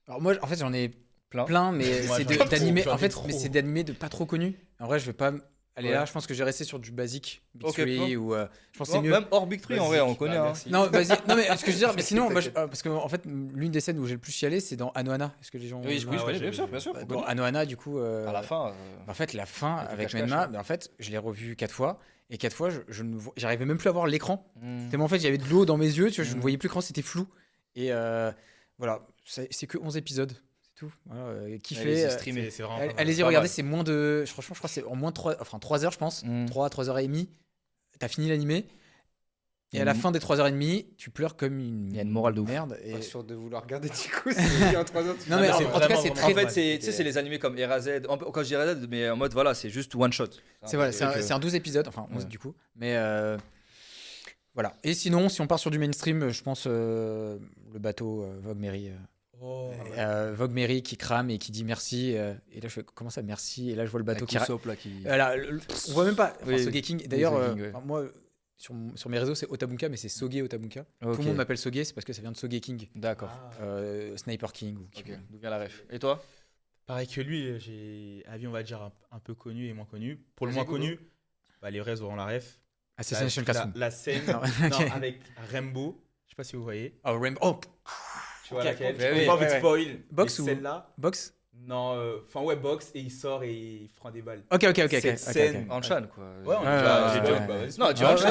Alors moi, en fait, j'en ai Plein. plein, mais Moi, c'est j'en ai trop, d'animés. j'en ai En fait, trop. mais c'est d'animés de pas trop connus. En vrai, je vais pas elle est Ouais. là. Je pense que j'ai resté sur du basique, Big Ok, Three, ou je pense que c'est Non, mieux. même hors Big Three, en vrai, on connaît. Hein. Merci. Non, basique. Non, mais ce que je veux dire, mais sinon, moi, T'inquiète. parce que en fait, l'une des scènes où j'ai le plus chialé, c'est dans Anohana. Est-ce que les gens. Oui, je Ah ouais, connais, j'ai- bien sûr, bien sûr. Bah, on dans connaît. Anohana, du coup. À la fin. En fait, la fin Avec le avec cache-cache, Menma, ouais. mais en fait, je l'ai revu 4 fois. Et 4 fois, j'arrivais même plus à voir l'écran. Hmm. Tellement en fait, il y avait de l'eau dans mes yeux, tu vois, je ne Mhm. voyais plus l'écran, c'était flou. Et voilà, c'est que 11 épisodes, c'est tout. Voilà, kiffez. Allez-y, streamer. C'est vraiment pas mal. Allez-y, Pas regardez, mal. c'est moins de. Franchement, je crois que c'est en moins de 3 heures, je pense. Mhm. 3 heures et demie. T'as fini l'animé. Et à la Mhm. fin des 3 heures et demie, tu pleures comme une. Il y a une morale de ouf. merde. Et... Pas sûr de vouloir regarder Tico, c'est en 3 heures. Non, mais mais en, c'est en tout cas, vraiment, c'est vraiment très. En fait, mal. tu sais, c'est les animés comme Erazed. Quand je dis Erazed, mais en mode, voilà, c'est juste one shot. C'est vrai, c'est un, que- c'est un 12 épisodes, enfin 11 Ouais. du coup. Mais voilà. Et sinon, si on part sur du mainstream, je pense le bateau Vogue Mary. Oh, Vogue Mary qui crame et qui dit merci. Et là, je fais comment ça, merci. Et là, je vois le bateau qui. Usopp, là, qui. Là, on voit même pas. Enfin, Oui. Sogeking. D'ailleurs, Sogeking, ouais. enfin, moi, sur mes réseaux, c'est Otabunka, mais c'est Soge Otabunka. Ok. Tout le monde m'appelle Soge, c'est parce que ça vient de Sogeking. D'accord. Sniper King. Ou Ok, d'où vient la ref. Et toi? Pareil que lui, j'ai avis, on va dire, un peu connu et moins connu. Pour le Vas-y, moins Gogo. connu, bah, les vrais auront la ref. Assassination la, Classroom. la scène Non, non, ok. avec Rainbow, je sais pas si vous voyez. Oh, Rainbow. Oh, Tu vois Ok, laquelle ok. J'ai Oui, pas envie de ouais. spoil. Box mais ou- celle-là box. Non, enfin ouais, box et il sort et il prend des balles. Ok. Cette scène- Anchan, quoi. Ouais, on Ouais, bah, ouais, j'ai ouais, dit, bah, ouais. vas-y, Non, spoil. tu Ah, Anchan.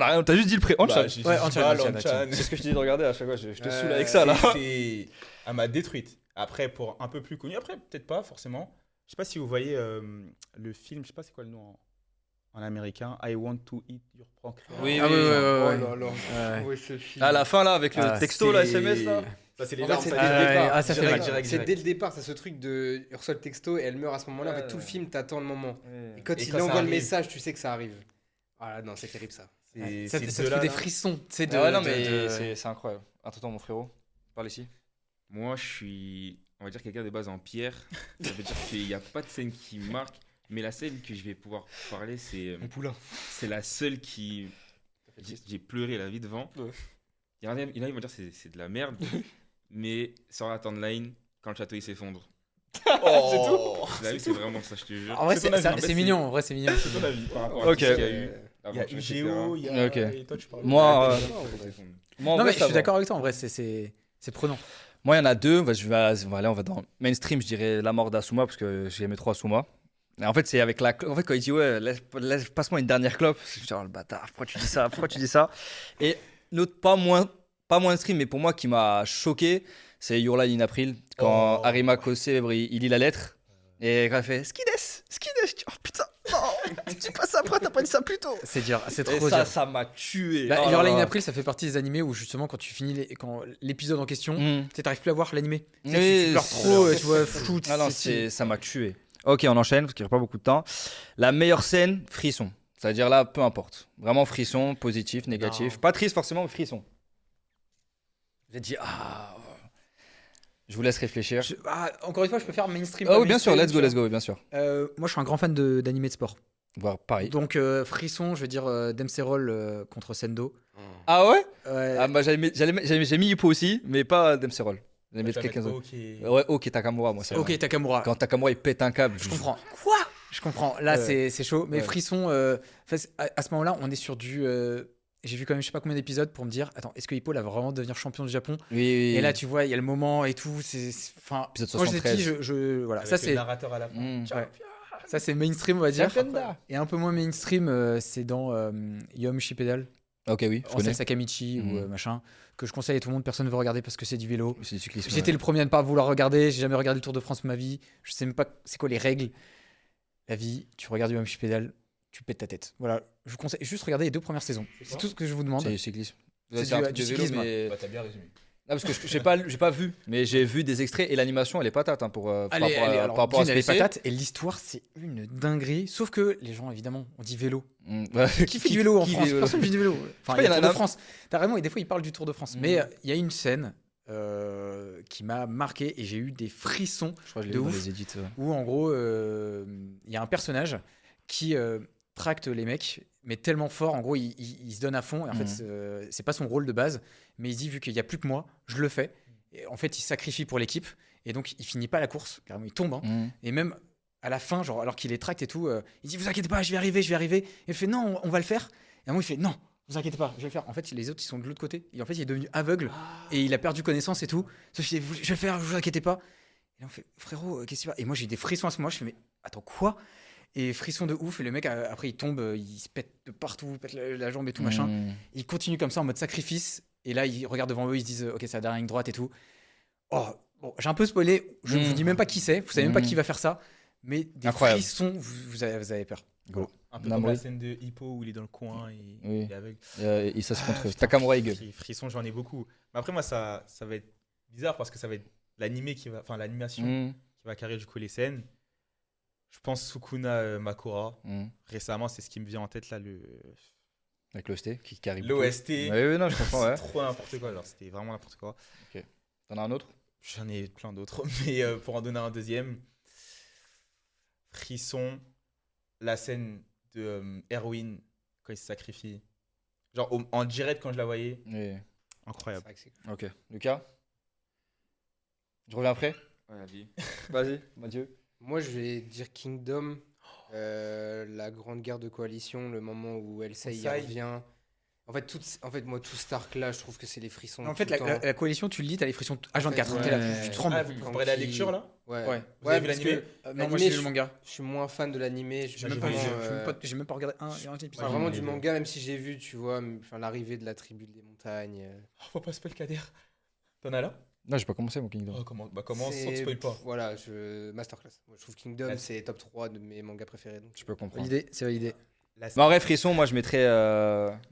ouais. On t'a juste dit le pré Anchan. Bah, j'ai Ouais, dit Anchan, balle, Anchan, Anchan. C'est ce que je te dis de regarder à chaque fois. Je te saoule avec Ouais, ça, là. Elle m'a détruite. Après, pour un peu plus connu, après, peut-être pas forcément. Je sais pas si vous voyez le film, je sais pas c'est quoi le nom en américain, I Want to Eat Your Pancreas. Oui, Ah, oui. ouais, ouais, Oh ouais. là là. Ouais. Ouais, ce film. À la fin, là, avec le Ah, texto, là, C'est- SMS, là. Ça, c'est les En fait, larmes. c'est ça, dès le c'est- départ. Ah, ça fait Direct, mal. direct, C'est direct. dès le départ, c'est ce truc de. Il reçoit le texto et elle meurt à ce moment-là. En fait, tout le film, t'attends le moment. Et quand Et il quand ça envoie le arrive. message, tu sais que ça arrive. Ah non, c'est terrible ça. C'est- Ça ces te fait deux-là, des là. frissons. Tu sais, Ah ouais, non, de- mais de- c'est incroyable. Attends, mon frérot. Parle ici. Moi, je suis, on va dire, quelqu'un de base en pierre. Ça veut dire qu'il n'y a pas de scène qui marque. Mais la scène que je vais pouvoir parler, poulain. c'est la seule qui. J'ai pleuré la vie devant. Ouais. Il y en a, ils vont dire que c'est de la merde. Mais sur la timeline, quand le château il s'effondre. Oh. La vie, c'est vraiment ça, je te jure. En vrai, C'est c'est ton avis. ça- En fait, c'est c'est- mignon. En vrai, c'est mignon. C'est ton avis. Par rapport à Ok. tout ce qu'il y a eu. Il y a l'aventure, etc. UGO, il y a. Ok. Et toi, tu parles. Moi, Le château s'effondre. Moi, en Non, vrai, mais je ça suis va. d'accord avec toi. En vrai, c'est prenant. Moi, il y en a deux. On va dans mainstream, je dirais la mort d'Asuma, parce que j'ai aimé trop Asuma. Et en fait, c'est avec la. En fait, quand il dit, ouais, passe-moi une dernière clope, je suis genre, le bâtard, pourquoi tu dis ça? Pourquoi tu dis ça? Et l'autre, pas mainstream, mais pour moi, qui m'a choqué, c'est Your Lie in April, quand Oh. Arima Kose, il lit la lettre, et quand elle fait Skides, je dis, oh putain, non, tu dis pas ça, pourquoi t'as pas dit ça plus tôt? C'est dur. C'est Et trop ça, dur. ça m'a tué. Bah, Oh Your là Lie in là. April, ça fait partie des animés où justement, quand tu finis quand l'épisode en question, Mm. tu sais, t'arrives plus à voir l'animé. Tu sais, Oui, tu pleures c'est- trop, tu vois, flou. Ah non, ça m'a tué. Ok, on enchaîne parce qu'il n'y a pas beaucoup de temps. La meilleure scène, frisson. C'est-à-dire là, peu importe. Vraiment frisson, positif, négatif. Non. Pas triste forcément, mais frisson. J'ai dit, ah. Je vous laisse réfléchir. Encore une fois, je peux faire mainstream. Ah pas oui, bien sûr, mainstream, let's tu go, vois. oui, bien sûr. Moi, je suis un grand fan d'animés de sport. Voir pareil. Donc, frisson, je veux dire Dempsey Roll contre Sendo. Ah ouais Ouais. Ah bah, j'ai mis Hippo aussi, mais pas Dempsey Roll. J'ai mis Tu vas quelqu'un mettre d'autre. OK. Ouais, ok, Takamura, moi. c'est Ok, vrai. Takamura. Quand Takamura il pète un câble. Je comprends. Quoi? Je comprends. Là, Ouais. c'est chaud. Mais Ouais. frisson, à ce moment-là, on est sur du. J'ai vu quand même je sais pas combien d'épisodes pour me dire attends, est-ce que Hippo là, va vraiment devenir champion du Japon? Oui, oui. Et là, tu vois, il y a le moment et tout. Enfin, Épisode moi, j'étais 73. petit, voilà. Avec Ça, le c'est. narrateur à la fin. Mm. Ouais. Ça, c'est mainstream, on va dire. Champion. Et un peu moins mainstream, c'est dans Yom Shipedal, Ok, oui, je Ansel connais. Sakamichi Mhm. ou machin, que je conseille à tout le monde. Personne ne veut regarder parce que c'est du vélo. C'est du cyclisme. J'étais le premier à ne pas vouloir regarder. J'ai jamais regardé le Tour de France de ma vie. Je sais même pas c'est quoi les règles. La vie, tu regardes Yom Shipedal, tu pètes ta tête. Voilà. Je vous conseille juste regarder les 2 premières saisons. C'est quoi tout ce que je vous demande. C'est du cyclisme. C'est C'est un du- truc du de vélo, cyclisme. mais. Bah, t'as bien résumé. Ah, parce que j'ai pas vu, mais j'ai vu des extraits et l'animation elle est patate hein, par Allez, rapport à, alors, par rapport à d'une, ce elle que est c'est. patate et l'histoire c'est une dinguerie. Sauf que les gens évidemment on dit vélo. Ouais. Qui fait du vélo en qui France? fait, Personne fait du vélo. Enfin, sais pas, il y a il y le en Tour a- de France. T'as raison et des fois ils parlent du Tour de France. Mm. Mais il y a une scène qui m'a marqué et j'ai eu des frissons Je crois que je l'ai de vu dans ouf. les edits. Ouais. où en gros il y a un personnage qui tracte les mecs mais tellement fort en gros il se donne à fond et en Mhm. fait c'est pas son rôle de base mais il se dit vu qu'il y a plus que moi je le fais et en fait il se sacrifie pour l'équipe et donc il finit pas la course carrément il tombe hein. Mm. Et même à la fin, genre, alors qu'il est tract et tout, il dit vous inquiétez pas, je vais arriver. Et il fait non, on va le faire. Et à un moment, il fait non, vous inquiétez pas, je vais le faire. En fait, les autres, ils sont de l'autre côté. Et en fait, il est devenu aveugle et il a perdu connaissance et tout. Sauf qu'il dit je vais le faire, vous inquiétez pas. Et là, on fait frérot, qu'est-ce qui va? Et moi, j'ai eu des frissons à ce moment. Je fais mais attends, quoi? Et frisson de ouf. Et le mec, après, il tombe, il se pète de partout, il pète la jambe et tout, machin. Il continue comme ça en mode sacrifice. Et là, il regarde devant eux, ils se disent ok, c'est la dernière ligne droite et tout. Oh, bon, j'ai un peu spoilé. Je ne vous dis même pas qui c'est. Vous savez même pas qui va faire ça. Mais des Incroyable. frissons, vous avez peur. Un peu Non, comme mais la oui. scène de Hippo où il est dans le coin et Oui. il est aveugle. Et ça se contre putain, Takamura et gueule. Frisson, j'en ai beaucoup. Mais après, moi, ça va être bizarre parce que ça va être l'animation qui va carrer du coup les scènes. Je pense Sukuna Makura. Récemment, c'est ce qui me vient en tête là, Avec l'OST qui arrive. l'OST. Oui, non, je comprends, ouais. C'est trop n'importe quoi. Alors, c'était vraiment n'importe quoi. T'en as un autre? J'en ai plein d'autres, mais pour en donner un deuxième, Frisson, la scène de Erwin quand il se sacrifie. Genre en direct quand je la voyais, Oui. incroyable. C'est vrai que c'est cool. Ok. Lucas? Je reviens après? Ouais, vas-y. Vas-y, Mathieu. Moi, je vais dire Kingdom, la grande guerre de coalition, le moment où Elsei y Elsei. revient. En fait, moi, tout Stark là, je trouve que c'est les frissons. En fait, tout le temps. la coalition, tu le lis, t'as les frissons H24. Ouais. T'es là, tu trembles. Ah, vous parlez de la lecture là? Ouais. Vous avez vu parce l'animé que Non, l'animé, moi j'ai lu je- le manga. Je suis moins fan de l'animé. Je suis J'ai même, vraiment, j'ai même pas regardé un épisode. enfin, vraiment j'ai du vu. manga, même si j'ai vu, tu vois, l'arrivée de la tribu des montagnes. Oh, faut pas spoil Kader. T'en as là? Non, j'ai pas commencé mon Kingdom. Oh, commence sans te C'est- spoil pas. Voilà, masterclass. Moi, je trouve Kingdom, Ouais. c'est top 3 de mes mangas préférés. Donc. Je peux comprendre. C'est validé. Mais en vrai, Frisson, moi je mettrais.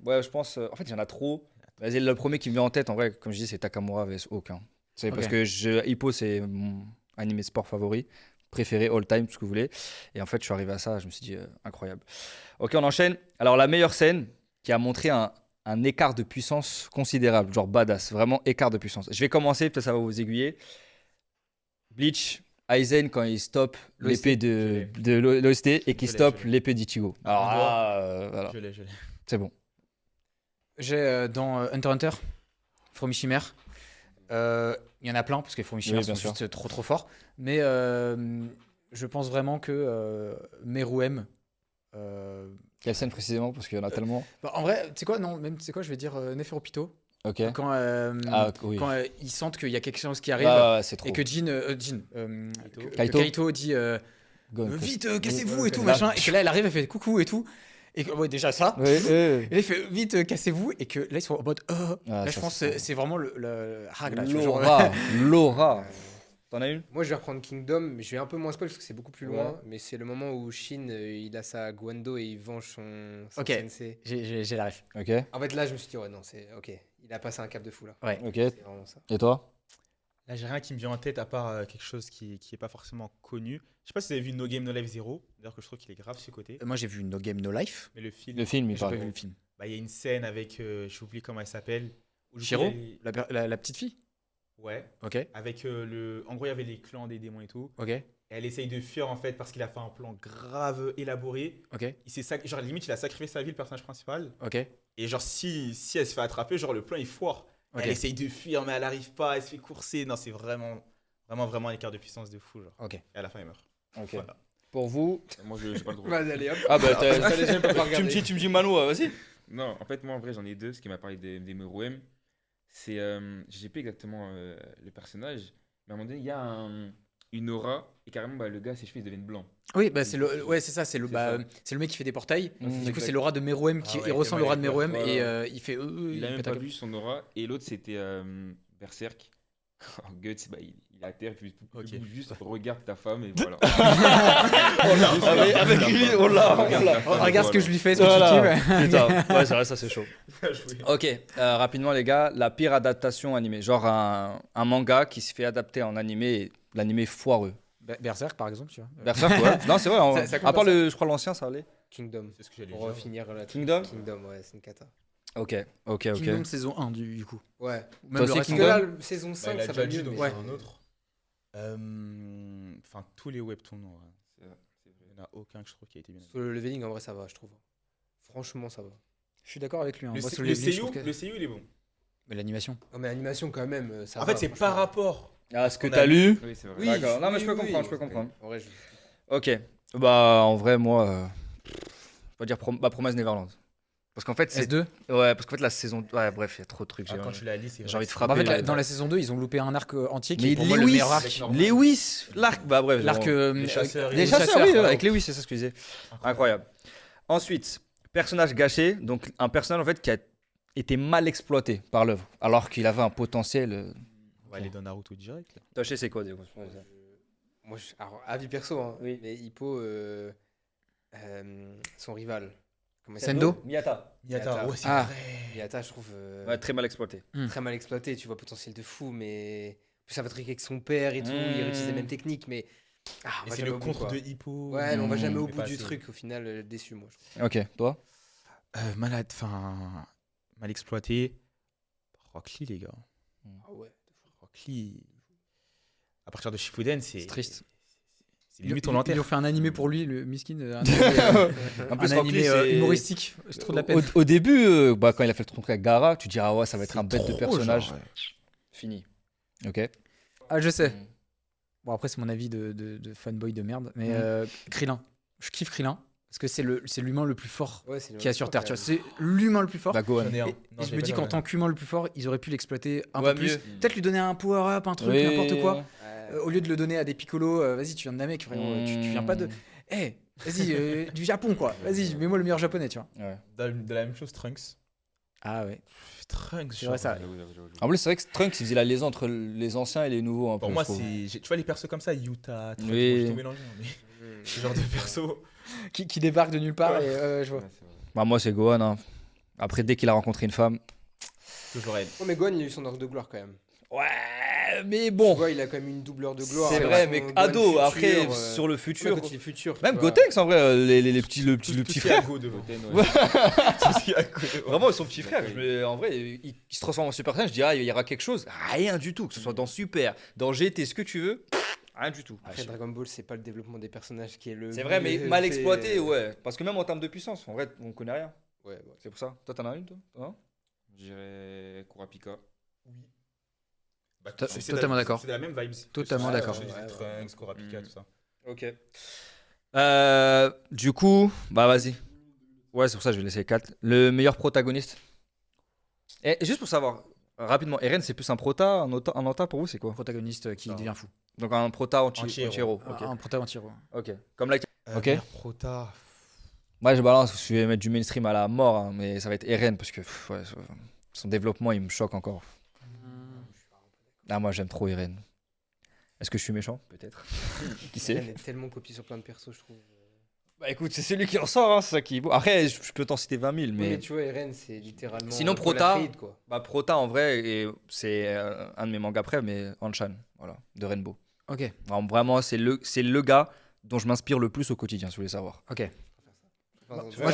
Ouais, je pense. En fait, il y en a trop. Vas-y, le premier qui me vient en tête, en vrai, comme je dis, c'est Takamura vs Hawk. C'est parce Ok. que Hippo, c'est mon animé sport favori, préféré all time, tout ce que vous voulez. Et en fait, je suis arrivé à ça, je me suis dit, incroyable. Ok, on enchaîne. Alors, la meilleure scène qui a montré un écart de puissance considérable, genre badass, vraiment écart de puissance. Je vais commencer, peut-être ça va vous aiguiller. Bleach, Aizen, quand il stoppe l'épée de l'OST et qu'il Je l'ai, stoppe je l'ai. l'épée d'Ichigo. Alors là, voilà, Je l'ai. c'est bon. J'ai dans Hunter x Hunter, Fourmi Chimère. Il y en a plein parce que les Fourmis Chimères Oui, bien sont sûr. juste trop forts. Mais je pense vraiment que Meruem. Quelle scène précisément? Parce qu'il y en a tellement. Bah, en vrai, tu sais quoi, non, même tu sais quoi, je vais dire Neferopito. Ok. Quand, Oui. quand ils sentent qu'il y a quelque chose qui arrive Ah, ouais, c'est trop. et que Kaito. Kaito dit Gon, quoi. vite, cassez-vous Ouais, et tout, là- machin. Et que là, elle arrive, elle fait coucou et tout. Et que, ouais, déjà ça. Ouais, Et là, il fait vite, cassez-vous. Et que là, ils sont en mode. Ah, Là, je ça, pense c'est que c'est vraiment le hack là. tu vois, genre, Laura. Laura. T'en as une? Moi, je vais reprendre Kingdom, mais je vais un peu moins spoil parce que c'est beaucoup plus loin. Ouais. Mais c'est le moment où Shin, il a sa Guando et il venge son Ok. sensei. J'ai la ref. Ok. En fait, là, je me suis dit, ouais, non, c'est ok. Il a passé un cap de fou là. Ok. C'est vraiment ça. Et toi? Là, j'ai rien qui me vient en tête à part quelque chose qui est pas forcément connu. Je sais pas si vous avez vu No Game No Life 0. D'ailleurs, que je trouve qu'il est grave ce côté. Moi, j'ai vu No Game No Life. Mais le film, Le film, il J'ai pas parle. vu le film. bah, il y a une scène avec, j'oublie comment elle s'appelle. où du coup, Shiro il y a La petite fille. Ouais. Ok. Avec en gros, il y avait les clans des démons et tout. Ok. Et elle essaye de fuir en fait parce qu'il a fait un plan grave élaboré. Ok. Genre limite, il a sacrifié sa vie, le personnage principal. Ok. Et genre, si elle se fait attraper, genre le plan il foire. Ok. Elle essaye de fuir, mais elle arrive pas, elle se fait courser. Non, c'est vraiment un écart de puissance de fou. Genre. Ok. Et à la fin, il meurt. Ok. Voilà. Pour vous? Moi, j'ai pas le droit. Vas-y, allez, hop. Ah bah Ça, les gens peuvent pas tu regarder. tu me dis Mano, vas-y. Non, en fait, moi, en vrai, j'en ai deux. Ce qui m'a parlé des Meruem, c'est. Je sais plus exactement le personnage, mais à un moment donné, il y a une aura, et carrément, bah, le gars, ses cheveux, ils deviennent blancs. Oui, bah c'est le, ouais, c'est ça, c'est le, C'est bah, ça. c'est le mec qui fait des portails. Mhm. Du coup, c'est l'aura de Meruem qui, Ah ouais, il ressent c'est l'aura de vrai, Meruem voilà. et il fait. Il a même pète pas un câble. vu son aura, et l'autre, c'était Berserk. Guts, bah, il est à terre, puis Ok. juste regarde ta femme, et voilà. Avec lui, oh là, Regarde ta femme, et Regarde ce que voilà. je lui fais, ce que Voilà. tu kiffes. Putain, ouais, c'est vrai, ça c'est chaud. Bien joué. Ok, rapidement les gars, la pire adaptation animée, genre un manga qui se fait adapter en animé, et l'animé foireux. Berserk, par exemple, tu vois. Berserk, ouais. Non, c'est vrai. Ça compte À part pas, je crois l'ancien, ça allait. Kingdom. C'est ce que j'allais Pour dire. finir la Kingdom. Kingdom, ouais, c'est une cata. Ok. Kingdom saison 1 du coup. Ouais. Même aussi, le reste. Parce que là, saison Bah, 5, il a ça va déjà dit, mieux. donc mais- c'est un autre. Enfin, tous les webtoons, en vrai. C'est vrai. Il n'y en a aucun que je trouve qui a été bien. Sur le leveling, en vrai, ça va, je trouve. Franchement, ça va. Je suis d'accord avec lui. Hein. Le, Moi, C- sur le les lignes, je CU, trouve que- le CU, il est bon. Mais l'animation. Non, mais l'animation, quand même, ça En va. fait, c'est franchement. par rapport. Ah, ce que On a t'as lu. Oui, c'est vrai. Oui, D'accord. Non, mais oui, je peux oui, comprendre, oui. En vrai, Ok. Bah, en vrai, moi, je vais dire Promesse Neverland. Parce qu'en fait, c'est. S2. Ouais, parce qu'en fait, la saison. Ouais, bref, il y a trop de trucs. Ah, quand tu la lis, c'est j'ai vrai envie que de c'est- frapper. Bah, en fait, les- dans la saison 2, ils ont loupé un arc entier qui Mais est pour moi le Lewis, meilleur arc. Lewis, l'arc. Bah, bref. L'arc Les chasseurs, Les les chasseurs, oui, voilà. avec Lewis, c'est ça ce que je disais. Incroyable. Ensuite, personnage gâché. Donc, un personnage, en fait, qui a été mal exploité par l'œuvre. Alors qu'il avait un potentiel. On va aller dans Naruto direct. Là. Toi, je sais c'est quoi, Diego? Moi, alors, avis perso, hein, Oui. mais Hippo, son rival. Comment il Sendo s'appelle Miyata. Miyata. Ouais, c'est Ah. vrai. Miyata, je trouve Ouais, très mal exploité. très mal exploité. Tu vois potentiel de fou, mais en plus, ça va truc avec son père et tout. Il réutilise les mêmes techniques, mais on Et va c'est jamais le au bout, contre quoi. de Hippo. Ouais, mais on va jamais au Mais bout pas du assez. truc. Au final, déçu, moi. Je trouve. Ok, toi? Malade, enfin, mal exploité. Rock Lee, les gars. Ah ouais. Rock Lee. À partir de Shippuden, c'est triste. C'est limite on Ils ont fait un animé pour lui, le miskin. Un En plus, un Rock Lee, animé c'est- humoristique. C'est trop de la peine. Au début, bah, quand il a fait le tronc avec Gara, tu diras, ah ouais, ça va être un bête de personnage. Fini. Ok. Ah, je sais. Bon, après, c'est mon avis de fanboy de merde. Mais Krillin. Je kiffe Krillin. Parce que c'est l'humain le plus fort Ouais, c'est le qu'il y a même sur sport, Terre. Tu quand vois, c'est l'humain le plus fort. Bah, Gohan. J'en ai un. Et, Non, et je je me l'ai dis pas qu'en dans tant qu'humain le plus fort, ils auraient pu l'exploiter un Ouais, peu plus. mieux. Peut-être lui donner un power-up, un truc, Oui. n'importe quoi. même. Au lieu de le donner à des Piccolo, vas-y, tu viens de Namek, frérot. Tu viens pas de. Eh, vas-y, du Japon, quoi. Vas-y, mets-moi le meilleur japonais, tu vois. Ouais. De la même chose, Trunks. Ah ouais. Trunks, C'est vrai, ça. En plus, c'est vrai que Trunks, il faisait la liaison entre les anciens et les nouveaux. Un Pour peu, moi, je trouve. tu vois les persos comme ça, Yuta, Trunks, Oui. bon, j'ai tout mélangé, mais ce genre de perso. Qui débarque de nulle part et je vois. Bah, moi, c'est Gohan. Hein. Après, dès qu'il a rencontré une femme. Toujours elle. Oh, mais Gohan, il a eu son arc de gloire quand même. Ouais, mais Tu bon. vois, il a quand même une double heure de gloire. C'est avec vrai, son mais Gohan ado, futur, après, sur le ouais, futur. quand il est futur. tu Même vois. Gotenks, en vrai, le petit frère. Vraiment, son petit frère. En vrai, il se transforme en Super Saiyan. Je dirais, il y aura quelque chose. Rien du tout. Que ce soit dans Super, dans GT, ce que tu veux. Rien du tout. Après, Dragon Ball, c'est pas le développement des personnages qui est le. C'est vrai, mais mieux mal fait. exploité, ouais. Parce que même en termes de puissance, en vrai, on connaît rien. Ouais, ouais. C'est pour ça. Toi, t'en as une, toi? Non. Je dirais Kurapika. Bah, Totalement d'accord. C'est la même vibes. Totalement d'accord. Je disais Ouais, Trunks, Kurapika, tout ça. Ok. Du coup, bah vas-y. Ouais, c'est pour ça que je vais laisser les 4. Le meilleur protagoniste. Et juste pour savoir, rapidement, Eren, c'est plus un prota, un anta pour vous, c'est quoi? Protagoniste qui devient fou. Donc un prota Anti-héros. anti-héros. Ok. Un prota anti-héros. Ok. Comme là. Ok. Meilleur Prota. Moi, je balance, je vais mettre du mainstream à la mort, hein, mais ça va être Eren parce que ouais, son développement, il me choque encore. Ah, moi, j'aime trop Eren. Est-ce que je suis méchant? Peut-être. Qui sait? Eren est tellement copié sur plein de persos, je trouve. Bah écoute, c'est celui qui en sort, hein, c'est ça qui est beau. Après, je peux t'en citer 20 000, Mais, mais. tu vois, Eren, c'est littéralement. Sinon, Paul Prota. Atreides, quoi. Bah, Prota, en vrai, et c'est un de mes mangas après, mais Anshan, voilà, de Rainbow. Ok, Vraiment, c'est le gars dont je m'inspire le plus au quotidien, si vous voulez savoir. ok. Enfin, Moi,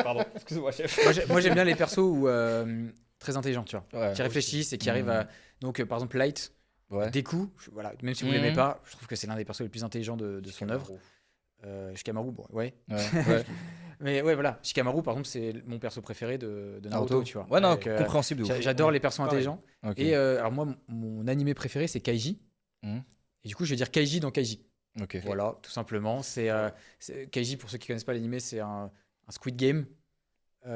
Pardon, excuse-moi, chef. moi, j'aime bien les persos où, très intelligents, tu vois. Ouais. Qui réfléchissent et qui arrivent à. Donc, par exemple, Light, Ouais. Deku, voilà, même si vous Mhm. l'aimez pas, je trouve que c'est l'un des persos les plus intelligents de son œuvre. Shikamaru, bon, ouais. Ouais. Mais ouais, voilà. Shikamaru, par exemple, c'est mon perso préféré de Naruto, tu vois. Ouais, non, Donc, compréhensible. de ouf. j'adore les persos intelligents. Ok. Et alors, moi, mon animé préféré, c'est Kaiji. Mhm. Et du coup, je vais dire Kaiji dans Kaiji. Ok. Voilà, tout simplement. Kaiji, pour ceux qui connaissent pas l'animé, c'est un Squid Game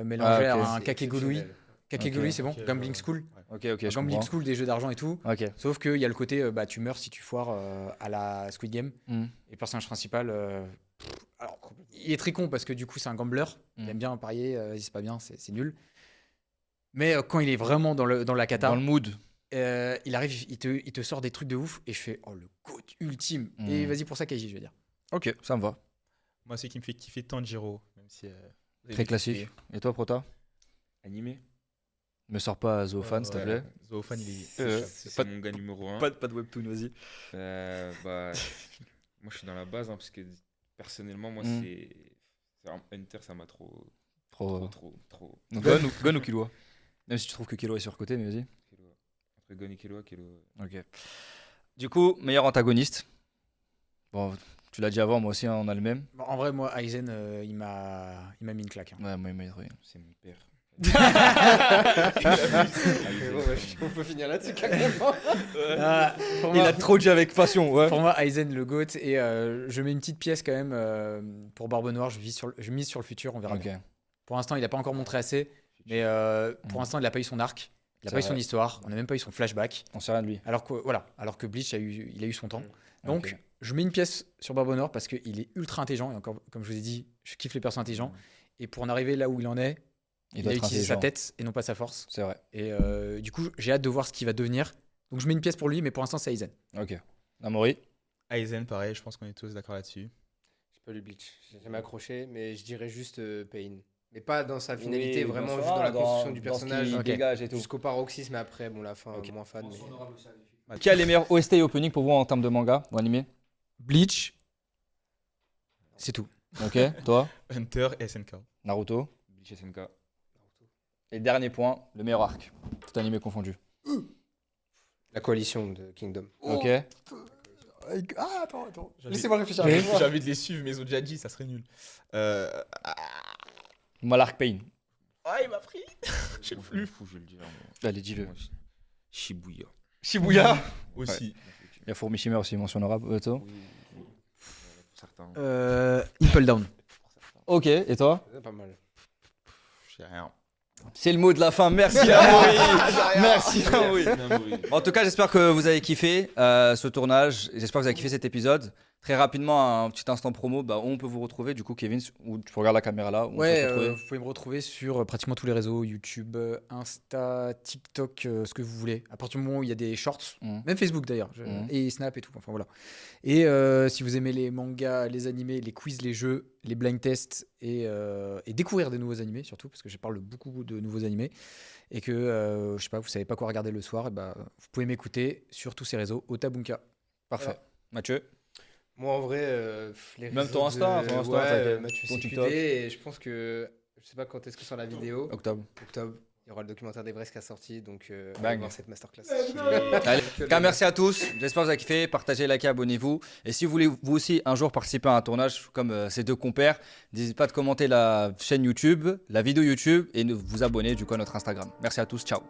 mélangé Ah, ok. à un C'est Kakegurui. exceptionnel. Kakegurui, Ok. c'est bon. Ok, Gambling ouais. School. Ok, je Gambling comprends. School, des jeux d'argent et tout. Ok. Sauf qu'il y a le côté, bah, tu meurs si tu foires à la Squid Game. Mhm. Et le personnage principal, alors, il est très con parce que du coup, c'est un gambler. Il Mhm. aime bien parier, c'est pas bien, c'est nul. Mais quand il est vraiment dans la cata, Dans le mood. il arrive, il te sort des trucs de ouf et je fais, oh, le GOAT ultime. Mhm. Et vas-y pour ça, Kaiji, je vais dire. Ok, ça me va. Moi, c'est qui me fait kiffer Tanjiro. Même si, vous avez Très kiffé. classique. Et toi, Prota? Animé. Me sors pas Zoofan, s'il te plaît. Zoofan, il est. C'est pas mon gars numéro 1. Pas de webtoon, vas-y. Bah, moi, je suis dans la base, hein, parce que personnellement, moi, Mm. Hunter, ça m'a trop. Trop. Trop. Donc, Gon ou Killua? Même si tu trouves que Killua est surcoté, mais vas-y. Killua. Entre Gon et Killua, Ok. Du coup, meilleur antagoniste. Bon, tu l'as dit avant, moi aussi, on a le même. Bon, en vrai, moi, Aizen, il m'a mis une claque. hein. Ouais, moi, il m'a trouvé. c'est mon père. On peut finir là-dessus carrément. Pour Il moi- a trop dit avec passion, ouais. Pour moi, Aizen le GOAT. Et je mets une petite pièce quand même pour Barbe Noire. Je mise sur le futur, on verra. Ok. bien. Pour l'instant, il n'a pas encore montré assez. Mais pour l'instant, il n'a pas eu son arc. Il n'a C'est pas eu son vrai. histoire. On n'a même pas eu son flashback. On sait rien de lui. Alors que Bleach, il a eu son temps. Donc, Ok. je mets une pièce sur Barbe Noire parce qu'il est ultra intelligent. Et encore, comme je vous ai dit, je kiffe les personnes intelligents. Et pour en arriver là où il en est, il doit a être utilisé sa intelligent. tête et non pas sa force. C'est vrai. Et du coup, j'ai hâte de voir ce qu'il va devenir. Donc, je mets une pièce pour lui, mais pour l'instant, c'est Aizen. Ok. Amaury. Aizen, pareil, je pense qu'on est tous d'accord là-dessus. J'ai pas lu Bleach, j'ai jamais accroché, mais je dirais juste Pain. Mais pas dans sa finalité, Oui, vraiment bien sûr, juste dans la dans- construction du dans ce personnage. qu'il Ok. dégage et tout. Jusqu'au paroxysme, mais après, bon, la fin, Ok. moins fan. Mais... Qui a les meilleurs OST et opening pour vous en termes de manga ou animé? Bleach, c'est tout. Ok. Toi? Hunter et SNK. Naruto. Bleach SNK. Et dernier point, le meilleur arc. Tout animé confondu. La coalition de Kingdom. Ok. Attends. J'ai Laissez-moi réfléchir. J'ai envie de les suivre, mais ils ont déjà dit, ça serait nul. Moi, l'arc Pain. Ah, il m'a pris. Je sais Moi, je plus. m'en fous, je vais le dire. Allez, dis-le. Moi, Shibuya. Shibuya. Aussi. Il y a Fourmi-Shimmer aussi, mention honorable. Toi. Oui, oui. Pour certains. Impel Down. Ok. Et toi? C'est pas mal. J'ai rien. C'est le mot de la fin. Merci Amaury. Merci Amaury. Namouri. En tout cas, j'espère que vous avez kiffé ce tournage. J'espère que vous avez kiffé cet épisode. Très rapidement, un petit instant promo. Où on peut vous retrouver, du coup, Kevin, où tu regardes la caméra là. Où on peut Ouais, te retrouver. vous pouvez me retrouver sur pratiquement tous les réseaux, YouTube, Insta, TikTok, ce que vous voulez. À partir du moment où il y a des shorts, Mhm. même Facebook d'ailleurs, Mhm. et Snap et tout. Enfin voilà. Et si vous aimez les mangas, les animés, les quiz, les jeux, les blind tests et découvrir des nouveaux animés surtout, parce que je parle beaucoup de nouveaux animés et que je sais pas, vous savez pas quoi regarder le soir, et bah, vous pouvez m'écouter sur tous ces réseaux, Otabunka. Parfait. Mathieu. Moi, en vrai, les Même réseaux ton Insta, de- ton Insta, ouais, t'inquiète. Mathieu Ton CQD, TikTok. et je pense que, je sais pas quand est-ce que sort la vidéo, Octobre. octobre, il y aura le documentaire d'Everest qui est sorti, donc Bang. allez voir cette masterclass. Allez, en tout cas, merci à tous. J'espère que vous avez kiffé. Partagez, likez, abonnez-vous. Et si vous voulez vous aussi un jour participer à un tournage comme ces deux compères, n'hésitez pas à commenter la chaîne YouTube, la vidéo YouTube et de vous abonner du coup à notre Instagram. Merci à tous. Ciao.